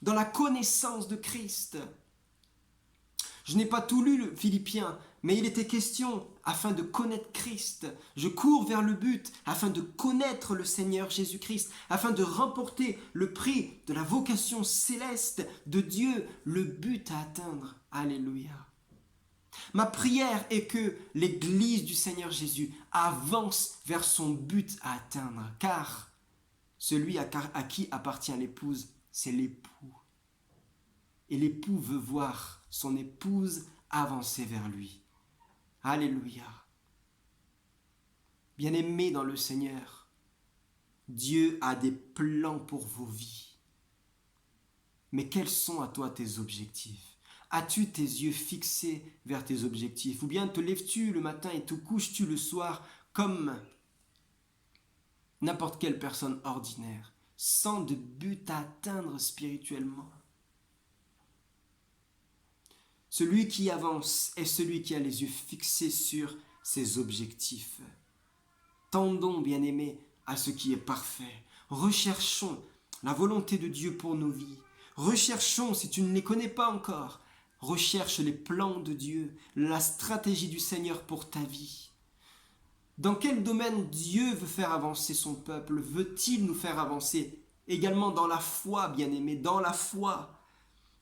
dans la connaissance de Christ. Je n'ai pas tout lu le Philippiens, mais il était question afin de connaître Christ. Je cours vers le but afin de connaître le Seigneur Jésus-Christ, afin de remporter le prix de la vocation céleste de Dieu, le but à atteindre. Alléluia. Ma prière est que l'Église du Seigneur Jésus avance vers son but à atteindre, car celui à qui appartient l'épouse, c'est l'époux. Et l'époux veut voir son épouse avancer vers lui. Alléluia. Bien-aimés dans le Seigneur, Dieu a des plans pour vos vies. Mais quels sont à toi tes objectifs? As-tu tes yeux fixés vers tes objectifs? Ou bien te lèves-tu le matin et te couches-tu le soir comme n'importe quelle personne ordinaire, sans de but à atteindre spirituellement? Celui qui avance est celui qui a les yeux fixés sur ses objectifs. Tendons, bien-aimés, à ce qui est parfait. Recherchons la volonté de Dieu pour nos vies. Recherchons, si tu ne les connais pas encore, recherche les plans de Dieu, la stratégie du Seigneur pour ta vie. Dans quel domaine Dieu veut faire avancer son peuple? Veut-il nous faire avancer également dans la foi, bien-aimés, dans la foi?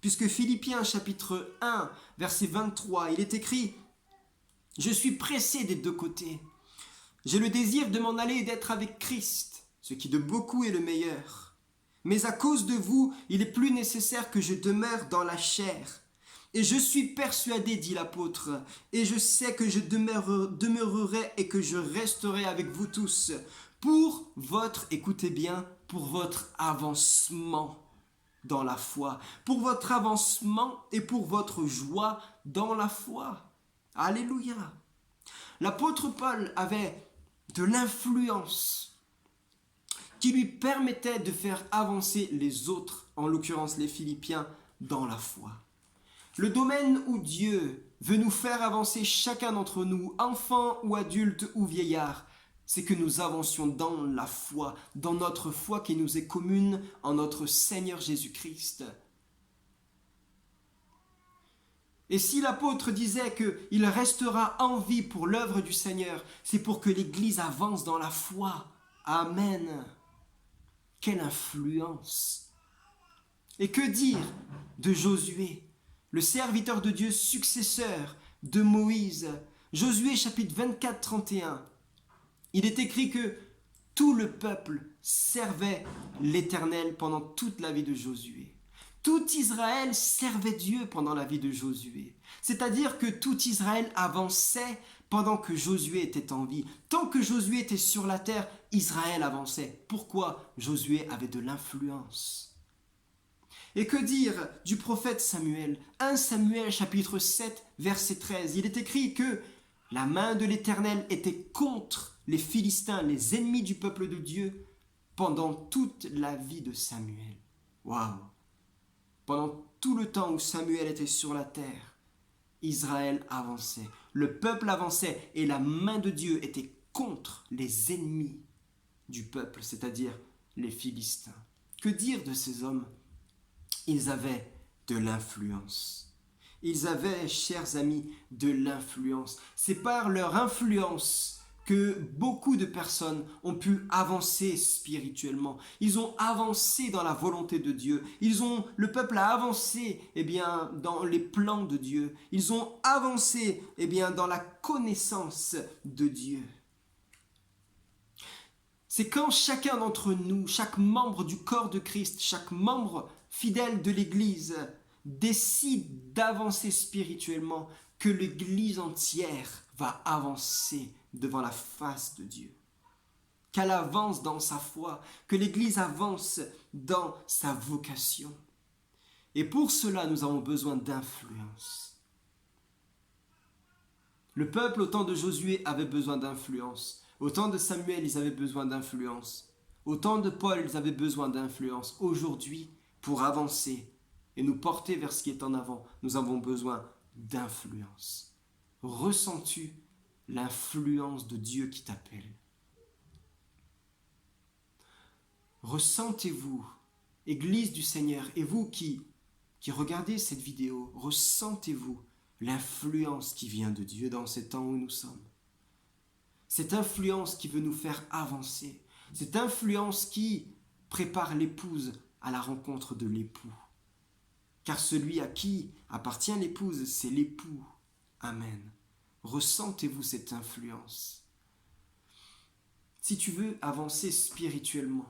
Puisque Philippiens chapitre 1, verset 23, il est écrit « Je suis pressé des deux côtés. J'ai le désir de m'en aller et d'être avec Christ, ce qui de beaucoup est le meilleur. Mais à cause de vous, il est plus nécessaire que je demeure dans la chair. Et je suis persuadé, dit l'apôtre, et je sais que je demeurerai et que je resterai avec vous tous pour votre, écoutez bien, pour votre avancement dans la foi, pour votre avancement et pour votre joie dans la foi. Alléluia. L'apôtre Paul avait de l'influence qui lui permettait de faire avancer les autres, en l'occurrence les Philippiens, dans la foi. Le domaine où Dieu veut nous faire avancer chacun d'entre nous, enfants ou adultes ou vieillards, c'est que nous avancions dans la foi, dans notre foi qui nous est commune en notre Seigneur Jésus-Christ. Et si l'apôtre disait qu'il restera en vie pour l'œuvre du Seigneur, c'est pour que l'Église avance dans la foi. Amen. Quelle influence! Et que dire de Josué, le serviteur de Dieu successeur de Moïse? Josué chapitre 24, 31. Il est écrit que tout le peuple servait l'Éternel pendant toute la vie de Josué. Tout Israël servait Dieu pendant la vie de Josué. C'est-à-dire que tout Israël avançait pendant que Josué était en vie. Tant que Josué était sur la terre, Israël avançait. Pourquoi? Josué avait de l'influence. Et que dire du prophète Samuel? 1 Samuel chapitre 7 verset 13. Il est écrit que la main de l'Éternel était contre les Philistins, les ennemis du peuple de Dieu, pendant toute la vie de Samuel. Waouh! Pendant tout le temps où Samuel était sur la terre, Israël avançait, le peuple avançait et la main de Dieu était contre les ennemis du peuple, c'est-à-dire les Philistins. Que dire de ces hommes? Ils avaient de l'influence. Ils avaient, chers amis, de l'influence. C'est par leur influence que beaucoup de personnes ont pu avancer spirituellement. Ils ont avancé dans la volonté de Dieu. Le peuple a avancé dans les plans de Dieu. Ils ont avancé dans la connaissance de Dieu. C'est quand chacun d'entre nous, chaque membre du corps de Christ, chaque membre fidèle de l'Église décide d'avancer spirituellement que l'Église entière va avancer devant la face de Dieu. Qu'elle avance dans sa foi, que l'Église avance dans sa vocation. Et pour cela, nous avons besoin d'influence. Le peuple, au temps de Josué, avait besoin d'influence. Au temps de Samuel, ils avaient besoin d'influence. Au temps de Paul, ils avaient besoin d'influence. Aujourd'hui, pour avancer et nous porter vers ce qui est en avant, nous avons besoin d'influence. Ressens-tu l'influence de Dieu qui t'appelle? Ressentez-vous, Église du Seigneur, et vous qui regardez cette vidéo, ressentez-vous l'influence qui vient de Dieu dans ces temps où nous sommes? Cette influence qui veut nous faire avancer, cette influence qui prépare l'épouse à la rencontre de l'époux. Car celui à qui appartient l'épouse, c'est l'époux. Amen. Ressentez-vous cette influence? Si tu veux avancer spirituellement,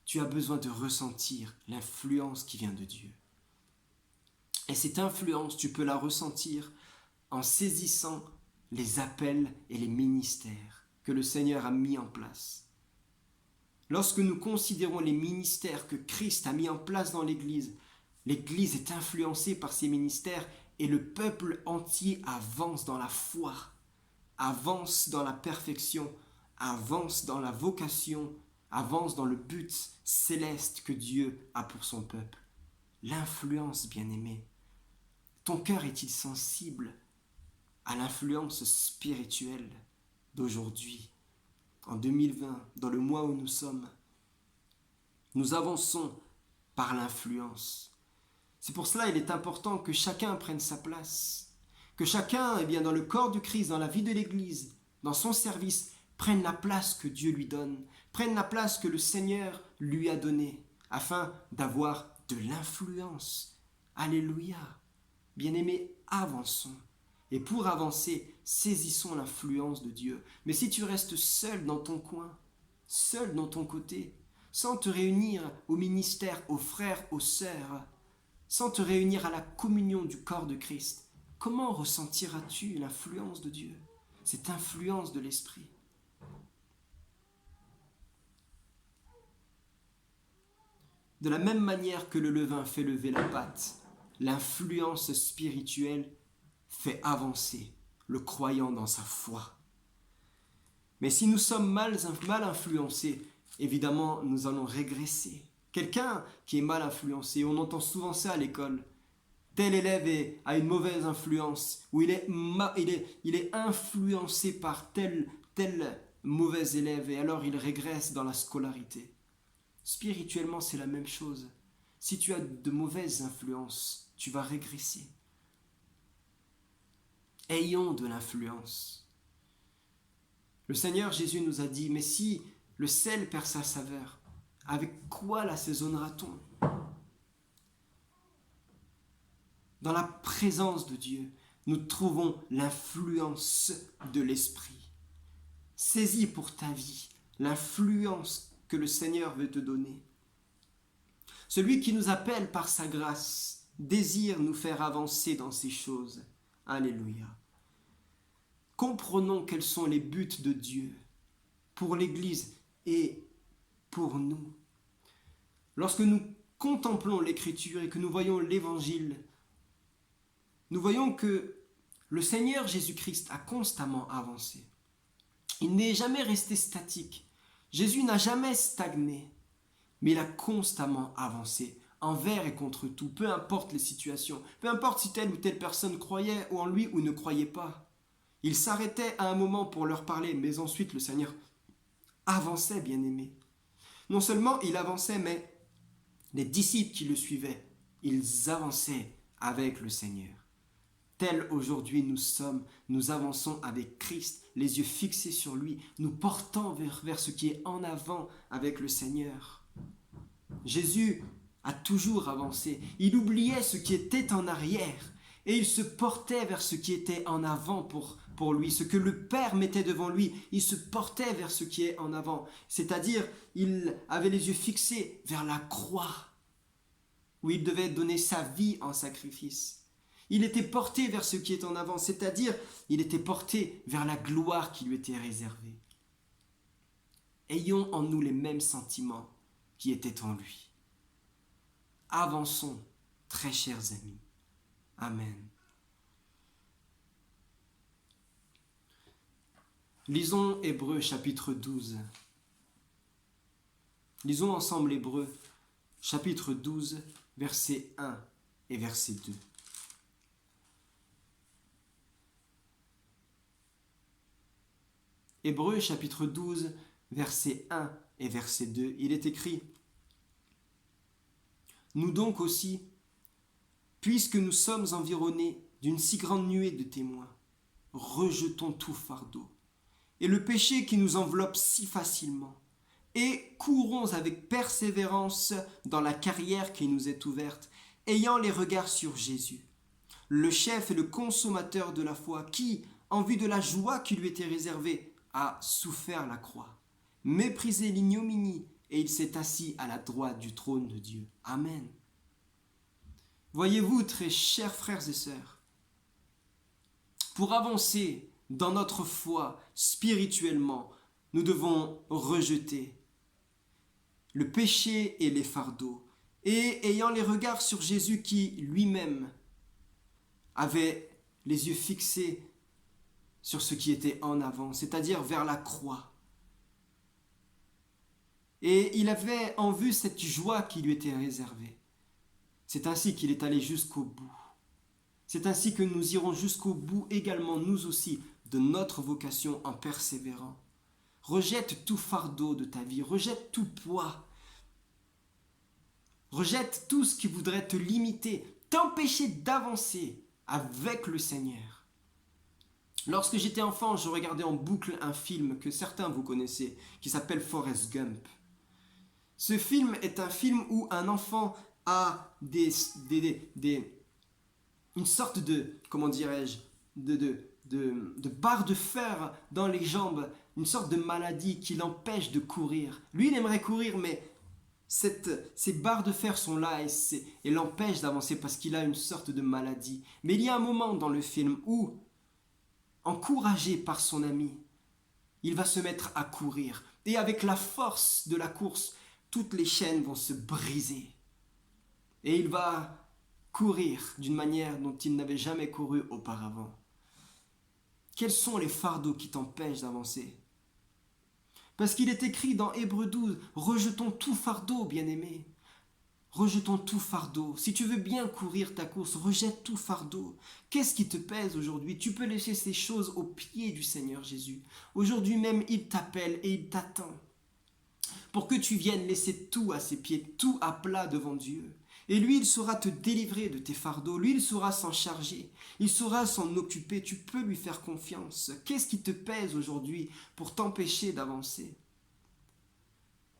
tu as besoin de ressentir l'influence qui vient de Dieu. Et cette influence, tu peux la ressentir en saisissant les appels et les ministères que le Seigneur a mis en place. Lorsque nous considérons les ministères que Christ a mis en place dans l'Église, L'Église est influencée par ces ministères et le peuple entier avance dans la foi, avance dans la perfection, avance dans la vocation, avance dans le but céleste que Dieu a pour son peuple. L'influence, bien-aimé. Ton cœur est-il sensible à l'influence spirituelle d'aujourd'hui, en 2020, dans le mois où nous sommes? Nous avançons par l'influence. C'est pour cela qu'il est important que chacun prenne sa place, que chacun, dans le corps du Christ, dans la vie de l'Église, dans son service, prenne la place que Dieu lui donne, prenne la place que le Seigneur lui a donnée, afin d'avoir de l'influence. Alléluia. Bien-aimés, avançons. Et pour avancer, saisissons l'influence de Dieu. Mais si tu restes seul dans ton coin, seul dans ton côté, sans te réunir au ministère, aux frères, aux sœurs, sans te réunir à la communion du corps de Christ, comment ressentiras-tu l'influence de Dieu, cette influence de l'Esprit? De la même manière que le levain fait lever la pâte, l'influence spirituelle fait avancer le croyant dans sa foi. Mais si nous sommes mal influencés, évidemment, nous allons régresser. Quelqu'un qui est mal influencé, on entend souvent ça à l'école. Tel élève a une mauvaise influence, ou il est influencé par tel mauvais élève, et alors il régresse dans la scolarité. Spirituellement, c'est la même chose. Si tu as de mauvaises influences, tu vas régresser. Ayons de l'influence. Le Seigneur Jésus nous a dit, mais si le sel perd sa saveur, avec quoi l'assaisonnera-t-on? Dans la présence de Dieu, nous trouvons l'influence de l'Esprit. Saisis pour ta vie l'influence que le Seigneur veut te donner. Celui qui nous appelle par sa grâce désire nous faire avancer dans ces choses. Alléluia. Comprenons quels sont les buts de Dieu pour l'Église et pour nous. Lorsque nous contemplons l'Écriture et que nous voyons l'Évangile, nous voyons que le Seigneur Jésus-Christ a constamment avancé. Il n'est jamais resté statique. Jésus n'a jamais stagné, mais il a constamment avancé, envers et contre tout, peu importe les situations, peu importe si telle ou telle personne croyait en lui ou ne croyait pas. Il s'arrêtait à un moment pour leur parler, mais ensuite le Seigneur avançait, bien-aimé. Non seulement il avançait, mais les disciples qui le suivaient, ils avançaient avec le Seigneur. Tel aujourd'hui nous avançons avec Christ, les yeux fixés sur lui, nous portant vers ce qui est en avant avec le Seigneur. Jésus a toujours avancé, il oubliait ce qui était en arrière et il se portait vers ce qui était en avant pour lui, ce que le Père mettait devant lui, il se portait vers ce qui est en avant, c'est-à-dire il avait les yeux fixés vers la croix où il devait donner sa vie en sacrifice. Il était porté vers ce qui est en avant, c'est-à-dire il était porté vers la gloire qui lui était réservée. Ayons en nous les mêmes sentiments qui étaient en lui. Avançons, très chers amis. Amen. Lisons Hébreux chapitre 12. Lisons ensemble Hébreux chapitre 12, versets 1 et verset 2. Hébreux chapitre 12, verset 1 et verset 2, il est écrit: Nous donc aussi, puisque nous sommes environnés d'une si grande nuée de témoins, rejetons tout fardeau et le péché qui nous enveloppe si facilement, et courons avec persévérance dans la carrière qui nous est ouverte, ayant les regards sur Jésus, le chef et le consommateur de la foi, qui, en vue de la joie qui lui était réservée, a souffert la croix, méprisé l'ignominie, et il s'est assis à la droite du trône de Dieu. Amen. Voyez-vous, très chers frères et sœurs, pour avancer dans notre foi spirituellement, nous devons rejeter le péché et les fardeaux et ayant les regards sur Jésus qui lui-même avait les yeux fixés sur ce qui était en avant, c'est-à-dire vers la croix. Et il avait en vue cette joie qui lui était réservée. C'est ainsi qu'il est allé jusqu'au bout. C'est ainsi que nous irons jusqu'au bout également, nous aussi, de notre vocation en persévérant. Rejette tout fardeau de ta vie, rejette tout poids. Rejette tout ce qui voudrait te limiter, t'empêcher d'avancer avec le Seigneur. Lorsque j'étais enfant, je regardais en boucle un film que certains vous connaissez, qui s'appelle Forrest Gump. Ce film est un film où un enfant a une sorte de, comment dirais-je, de barre de fer dans les jambes, une sorte de maladie qui l'empêche de courir. Lui, il aimerait courir, mais ces barres de fer sont là et l'empêchent d'avancer parce qu'il a une sorte de maladie. Mais il y a un moment dans le film où, encouragé par son ami, il va se mettre à courir. Et avec la force de la course, toutes les chaînes vont se briser. Et il va courir d'une manière dont il n'avait jamais couru auparavant. Quels sont les fardeaux qui t'empêchent d'avancer? Parce qu'il est écrit dans Hébreux 12, rejetons tout fardeau, bien-aimés. Rejetons tout fardeau. Si tu veux bien courir ta course, rejette tout fardeau. Qu'est-ce qui te pèse aujourd'hui? Tu peux laisser ces choses aux pieds du Seigneur Jésus. Aujourd'hui même, il t'appelle et il t'attend pour que tu viennes laisser tout à ses pieds, tout à plat devant Dieu. Et lui, il saura te délivrer de tes fardeaux. Lui, il saura s'en charger. Il saura s'en occuper. Tu peux lui faire confiance. Qu'est-ce qui te pèse aujourd'hui pour t'empêcher d'avancer?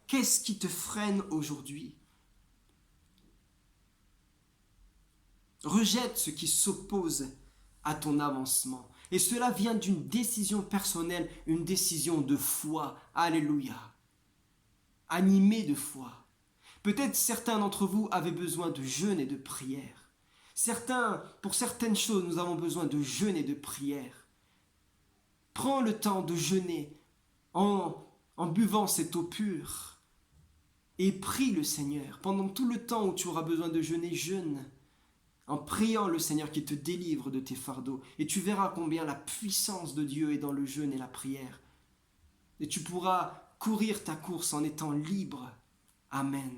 Qu'est-ce qui te freine aujourd'hui? Rejette ce qui s'oppose à ton avancement. Et cela vient d'une décision personnelle, une décision de foi. Alléluia. Animée de foi. Peut-être certains d'entre vous avaient besoin de jeûne et de prière. Pour certaines choses, nous avons besoin de jeûne et de prière. Prends le temps de jeûner en buvant cette eau pure et prie le Seigneur. Pendant tout le temps où tu auras besoin de jeûner, jeûne en priant le Seigneur qui te délivre de tes fardeaux. Et tu verras combien la puissance de Dieu est dans le jeûne et la prière. Et tu pourras courir ta course en étant libre. Amen.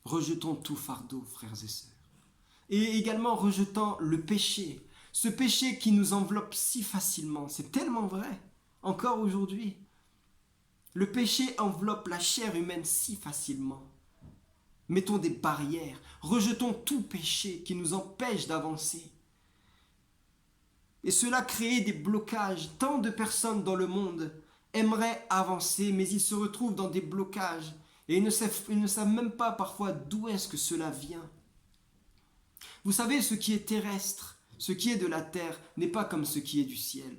Rejetons tout fardeau, frères et sœurs. Et également rejetant le péché. Ce péché qui nous enveloppe si facilement. C'est tellement vrai, encore aujourd'hui. Le péché enveloppe la chair humaine si facilement. Mettons des barrières. Rejetons tout péché qui nous empêche d'avancer. Et cela crée des blocages. Tant de personnes dans le monde aimeraient avancer, mais ils se retrouvent dans des blocages. Et ils ne savent même pas parfois d'où est-ce que cela vient. Vous savez, ce qui est terrestre, ce qui est de la terre, n'est pas comme ce qui est du ciel.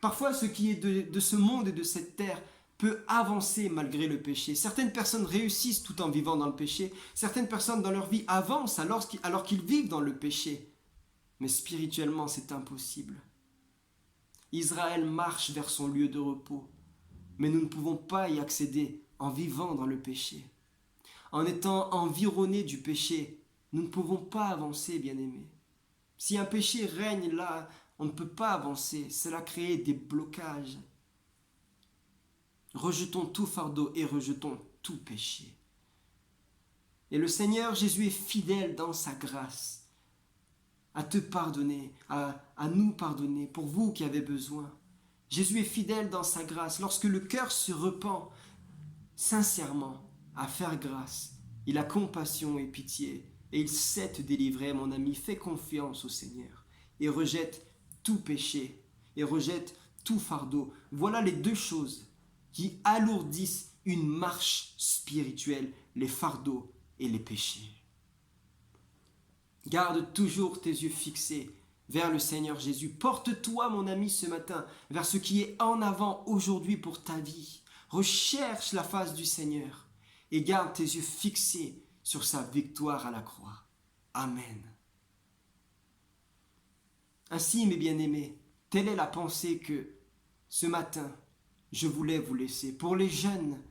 Parfois, ce qui est de ce monde et de cette terre peut avancer malgré le péché. Certaines personnes réussissent tout en vivant dans le péché. Certaines personnes dans leur vie avancent alors qu'ils vivent dans le péché. Mais spirituellement, c'est impossible. Israël marche vers son lieu de repos, mais nous ne pouvons pas y accéder en vivant dans le péché. En étant environnés du péché, nous ne pouvons pas avancer, bien-aimés. Si un péché règne là, on ne peut pas avancer. Cela crée des blocages. Rejetons tout fardeau et rejetons tout péché. Et le Seigneur Jésus est fidèle dans sa grâce à te pardonner, à nous pardonner, pour vous qui avez besoin. Jésus est fidèle dans sa grâce. Lorsque le cœur se repent sincèrement à faire grâce, il a compassion et pitié, et il sait te délivrer, mon ami. Fais confiance au Seigneur et rejette tout péché et rejette tout fardeau. Voilà les deux choses qui alourdissent une marche spirituelle, les fardeaux et les péchés. Garde toujours tes yeux fixés vers le Seigneur Jésus. Porte-toi, mon ami, ce matin, vers ce qui est en avant aujourd'hui pour ta vie. Recherche la face du Seigneur et garde tes yeux fixés sur sa victoire à la croix. Amen. Ainsi, mes bien-aimés, telle est la pensée que ce matin, je voulais vous laisser. Pour les jeunes,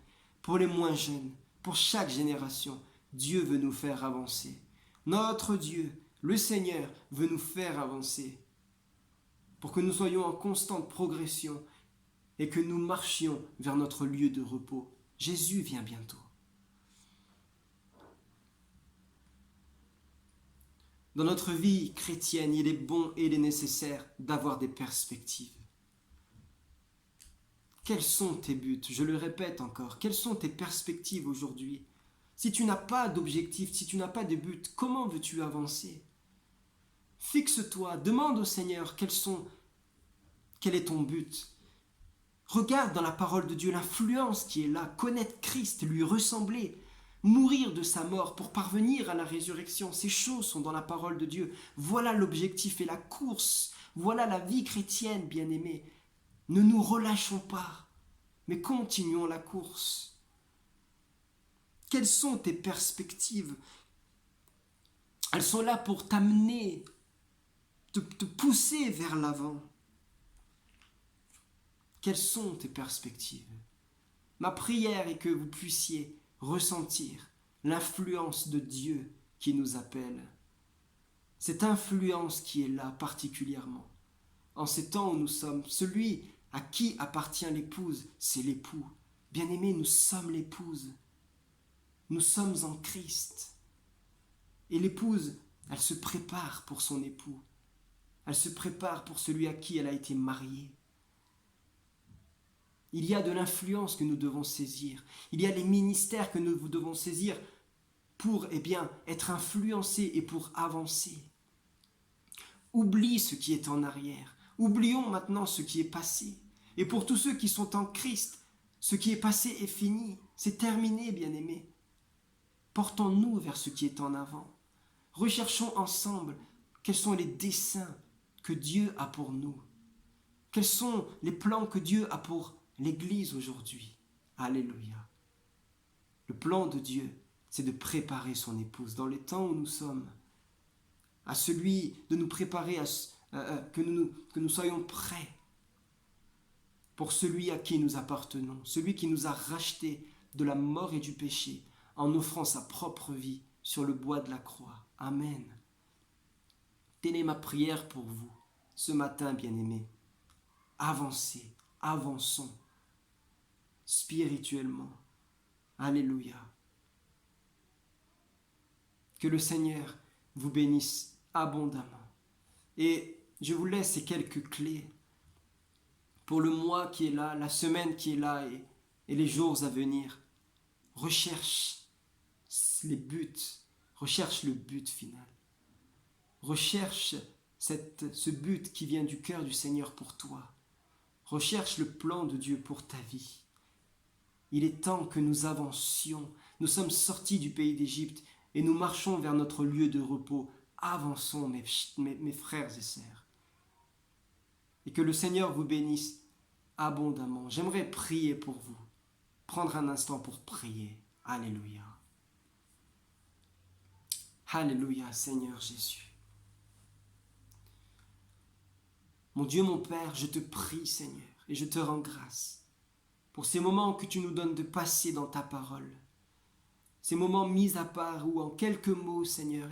pour les moins jeunes, pour chaque génération. Dieu veut nous faire avancer. Notre Dieu, le Seigneur, veut nous faire avancer pour que nous soyons en constante progression et que nous marchions vers notre lieu de repos. Jésus vient bientôt. Dans notre vie chrétienne, il est bon et il est nécessaire d'avoir des perspectives. Quels sont tes buts? Je le répète encore, quelles sont tes perspectives aujourd'hui? Si tu n'as pas d'objectif, si tu n'as pas de but, comment veux-tu avancer? Fixe-toi, demande au Seigneur quel est ton but. Regarde dans la parole de Dieu l'influence qui est là, connaître Christ, lui ressembler, mourir de sa mort pour parvenir à la résurrection. Ces choses sont dans la parole de Dieu. Voilà l'objectif et la course. Voilà la vie chrétienne, bien-aimés. Ne nous relâchons pas, mais continuons la course. Quelles sont tes perspectives? Elles sont là pour t'amener, te pousser vers l'avant. Quelles sont tes perspectives? Ma prière est que vous puissiez ressentir l'influence de Dieu qui nous appelle. Cette influence qui est là particulièrement. En ces temps où nous sommes, celui à qui appartient l'épouse, c'est l'époux. Bien-aimés, nous sommes l'épouse. Nous sommes en Christ. Et l'épouse, elle se prépare pour son époux. Elle se prépare pour celui à qui elle a été mariée. Il y a de l'influence que nous devons saisir. Il y a les ministères que nous devons saisir pour être influencés et pour avancer. Oublie ce qui est en arrière. Oublions maintenant ce qui est passé. Et pour tous ceux qui sont en Christ, ce qui est passé est fini. C'est terminé, bien-aimés. Portons-nous vers ce qui est en avant. Recherchons ensemble quels sont les desseins que Dieu a pour nous. Quels sont les plans que Dieu a pour l'Église aujourd'hui. Alléluia. Le plan de Dieu, c'est de préparer son épouse dans les temps où nous sommes, à celui de nous préparer que nous soyons prêts pour celui à qui nous appartenons, celui qui nous a rachetés de la mort et du péché en offrant sa propre vie sur le bois de la croix. Amen. Telle est ma prière pour vous ce matin, bien-aimés. Avancez, avançons spirituellement. Alléluia. Que le Seigneur vous bénisse abondamment. Et je vous laisse ces quelques clés pour le mois qui est là, la semaine qui est là et les jours à venir. Recherche les buts, recherche le but final. Recherche ce but qui vient du cœur du Seigneur pour toi. Recherche le plan de Dieu pour ta vie. Il est temps que nous avancions. Nous sommes sortis du pays d'Égypte et nous marchons vers notre lieu de repos. Avançons, mes frères et sœurs. Et que le Seigneur vous bénisse abondamment. J'aimerais prier pour vous. Prendre un instant pour prier. Alléluia. Alléluia, Seigneur Jésus. Mon Dieu, mon Père, je te prie, Seigneur, et je te rends grâce pour ces moments que tu nous donnes de passer dans ta parole. Ces moments mis à part où, en quelques mots, Seigneur,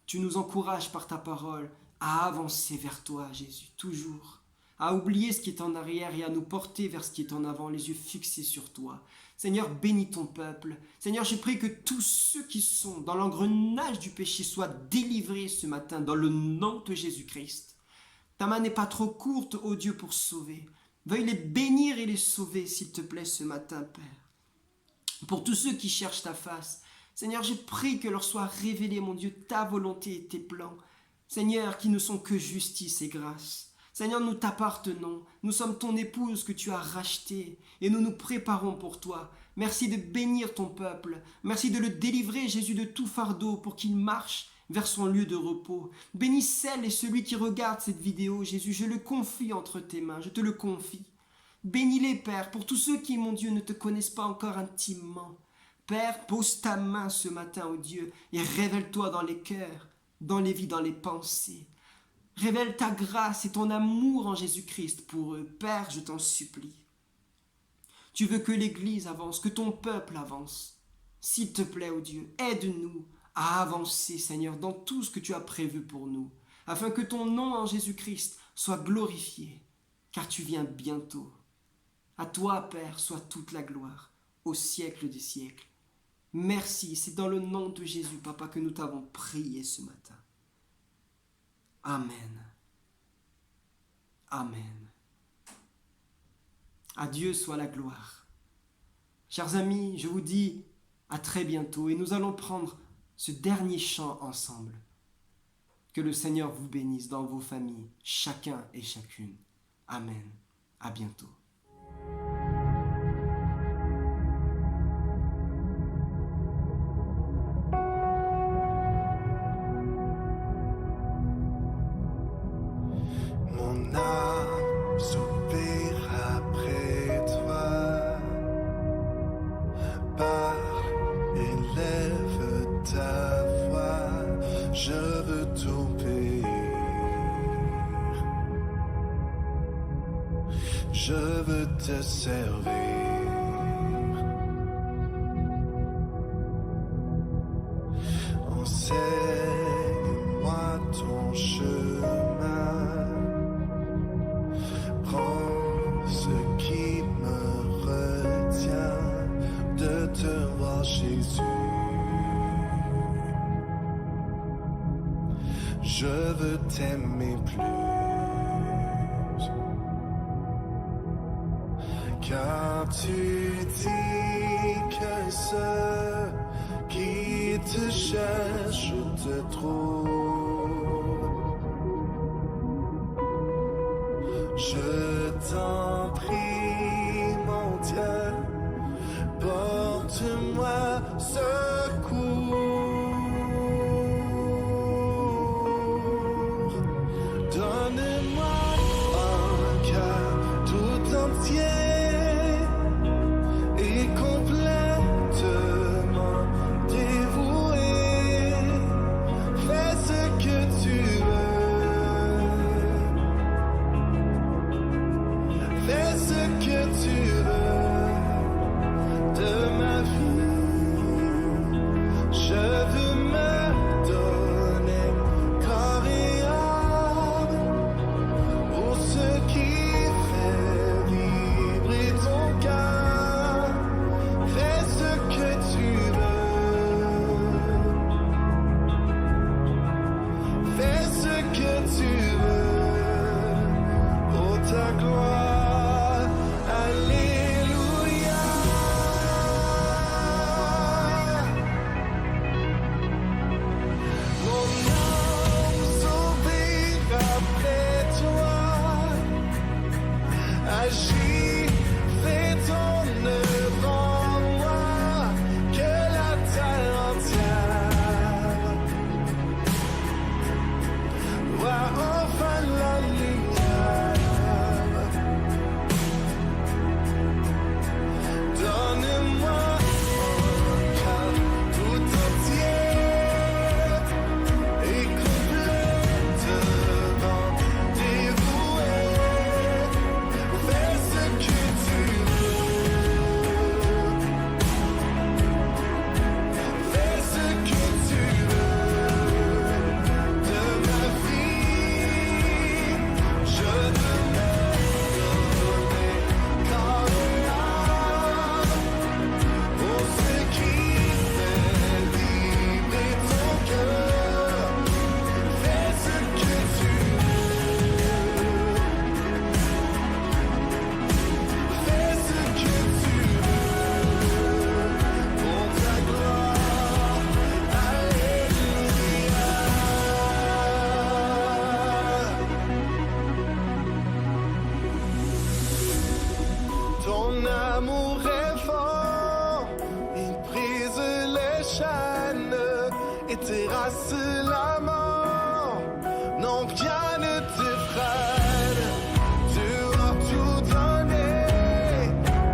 tu nous encourages par ta parole à avancer vers toi, Jésus, toujours, à oublier ce qui est en arrière et à nous porter vers ce qui est en avant, les yeux fixés sur toi. Seigneur, bénis ton peuple. Seigneur, je prie que tous ceux qui sont dans l'engrenage du péché soient délivrés ce matin dans le nom de Jésus-Christ. Ta main n'est pas trop courte, ô Dieu, pour sauver. Veuille les bénir et les sauver, s'il te plaît, ce matin, Père. Pour tous ceux qui cherchent ta face, Seigneur, je prie que leur soit révélée, mon Dieu, ta volonté et tes plans. Seigneur, qui ne sont que justice et grâce. Seigneur, nous t'appartenons. Nous sommes ton épouse que tu as rachetée et nous nous préparons pour toi. Merci de bénir ton peuple. Merci de le délivrer, Jésus, de tout fardeau pour qu'il marche vers son lieu de repos. Bénis celle et celui qui regarde cette vidéo, Jésus. Je le confie entre tes mains. Je te le confie. Bénis-les, Père, pour tous ceux qui, mon Dieu, ne te connaissent pas encore intimement. Père, pose ta main ce matin, ô Dieu, et révèle-toi dans les cœurs, dans les vies, dans les pensées. Révèle ta grâce et ton amour en Jésus-Christ pour eux. Père, je t'en supplie. Tu veux que l'Église avance, que ton peuple avance. S'il te plaît, ô Dieu, aide-nous à avancer, Seigneur, dans tout ce que tu as prévu pour nous, afin que ton nom en Jésus-Christ soit glorifié, car tu viens bientôt. À toi, Père, soit toute la gloire, au siècle des siècles. Merci, c'est dans le nom de Jésus, Papa, que nous t'avons prié ce matin. Amen. Amen. À Dieu soit la gloire. Chers amis, je vous dis à très bientôt et nous allons prendre ce dernier chant ensemble. Que le Seigneur vous bénisse dans vos familles, chacun et chacune. Amen. À bientôt. Mon âme soupire après toi. Parle, élève ta voix. Je veux t'obéir. Je veux te servir. Enseigne-moi ton chemin. Prends ce qui me retient de te voir, Jésus. Je veux t'aimer plus, car tu dis que ceux qui te cherchent te trouvent. Je t'en prie, mon Dieu, porte-moi secours. Donne-moi un cœur tout entier et complètement dévoué. Fais ce que tu veux. Fais ce que tu veux de ma vie. Je veux me donner corps et âme pour ce qui fait vibrer ton cœur. Fais ce que tu veux. Fais ce que tu veux pour ta gloire. Alléluia. Mon âme soupire après toi. Agis, fais ton œuvre en moi, que la terre entière voit enfin la lumière. Donne-moi un cœur tout entier et complètement dévoué. Fais ce que tu veux. Fais ce que tu veux de ma vie. Je veux me donner corps et âme pour ce qui fait vibrer ton cœur. Fais ce que tu veux. Fais ce que tu veux pour ta gloire. Alléluia. Ton amour est fort, il brise les chaînes et terrasse la mort. Non, rien ne t'effraie. Tu as tout donné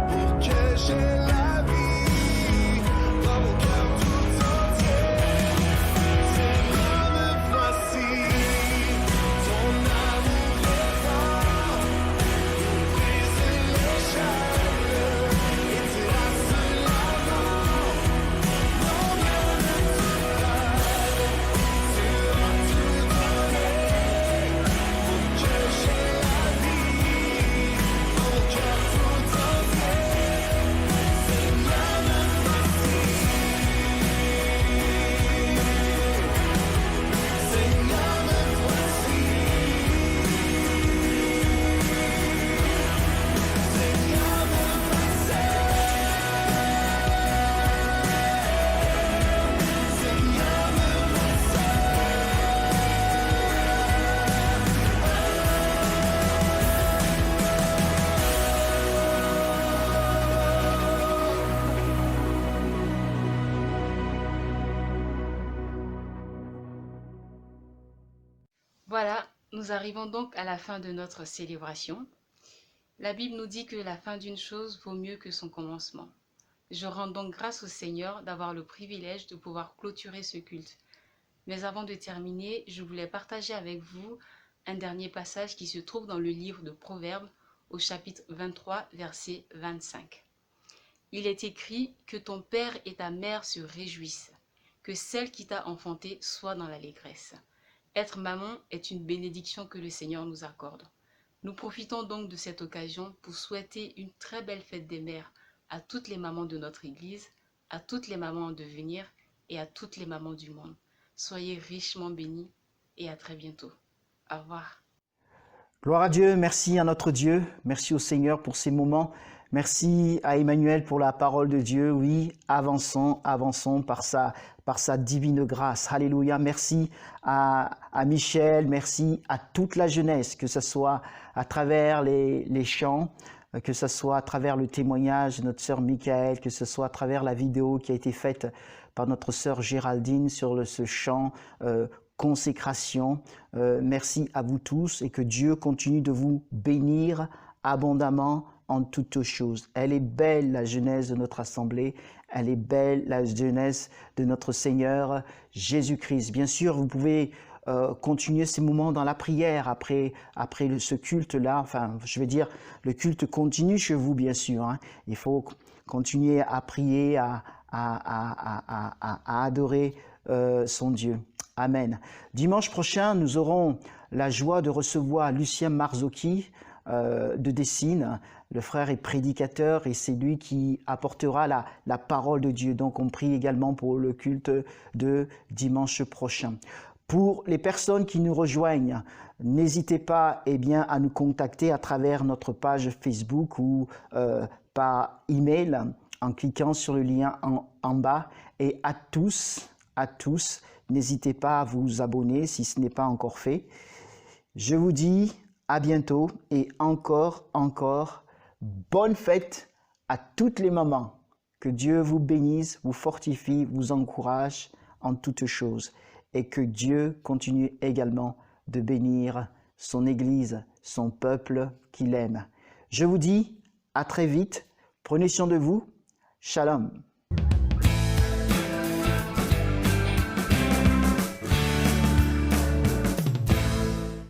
pour que j'ai la vie. Dans mon cœur tout entier, Seigneur, me voici. Ton amour est fort, il brise les chaînes Voilà, nous arrivons donc à la fin de notre célébration. La Bible nous dit que la fin d'une chose vaut mieux que son commencement. Je rends donc grâce au Seigneur d'avoir le privilège de pouvoir clôturer ce culte. Mais avant de terminer, je voulais partager avec vous un dernier passage qui se trouve dans le livre de Proverbes au chapitre 23, verset 25. Il est écrit que ton père et ta mère se réjouissent, que celle qui t'a enfanté soit dans l'allégresse. Être maman est une bénédiction que le Seigneur nous accorde. Nous profitons donc de cette occasion pour souhaiter une très belle fête des mères à toutes les mamans de notre Église, à toutes les mamans en devenir et à toutes les mamans du monde. Soyez richement bénis et à très bientôt. Au revoir. Gloire à Dieu, merci à notre Dieu, merci au Seigneur pour ces moments. Merci à Emmanuel pour la parole de Dieu. Oui, avançons par sa divine grâce. Alléluia. Merci à Michel, merci à toute la jeunesse, que ce soit à travers les chants, que ce soit à travers le témoignage de notre sœur Michael, que ce soit à travers la vidéo qui a été faite par notre sœur Géraldine sur ce chant consécration. Merci à vous tous et que Dieu continue de vous bénir abondamment en toutes choses. Elle est belle la jeunesse de notre assemblée, elle est belle la jeunesse de notre Seigneur Jésus-Christ. Bien sûr, vous pouvez continuer ces moments dans la prière après ce culte-là. Enfin, je veux dire, le culte continue chez vous, bien sûr. Hein. Il faut continuer à prier, à adorer son Dieu. Amen. Dimanche prochain, nous aurons la joie de recevoir Lucien Marzocchi de Dessines. Le frère est prédicateur et c'est lui qui apportera la parole de Dieu. Donc on prie également pour le culte de dimanche prochain. Pour les personnes qui nous rejoignent, n'hésitez pas à nous contacter à travers notre page Facebook ou par email en cliquant sur le lien en bas. Et à tous, n'hésitez pas à vous abonner si ce n'est pas encore fait. Je vous dis à bientôt et encore, bonne fête à toutes les mamans. Que Dieu vous bénisse, vous fortifie, vous encourage en toutes choses. Et que Dieu continue également de bénir son Église, son peuple qu'il aime. Je vous dis à très vite. Prenez soin de vous. Shalom.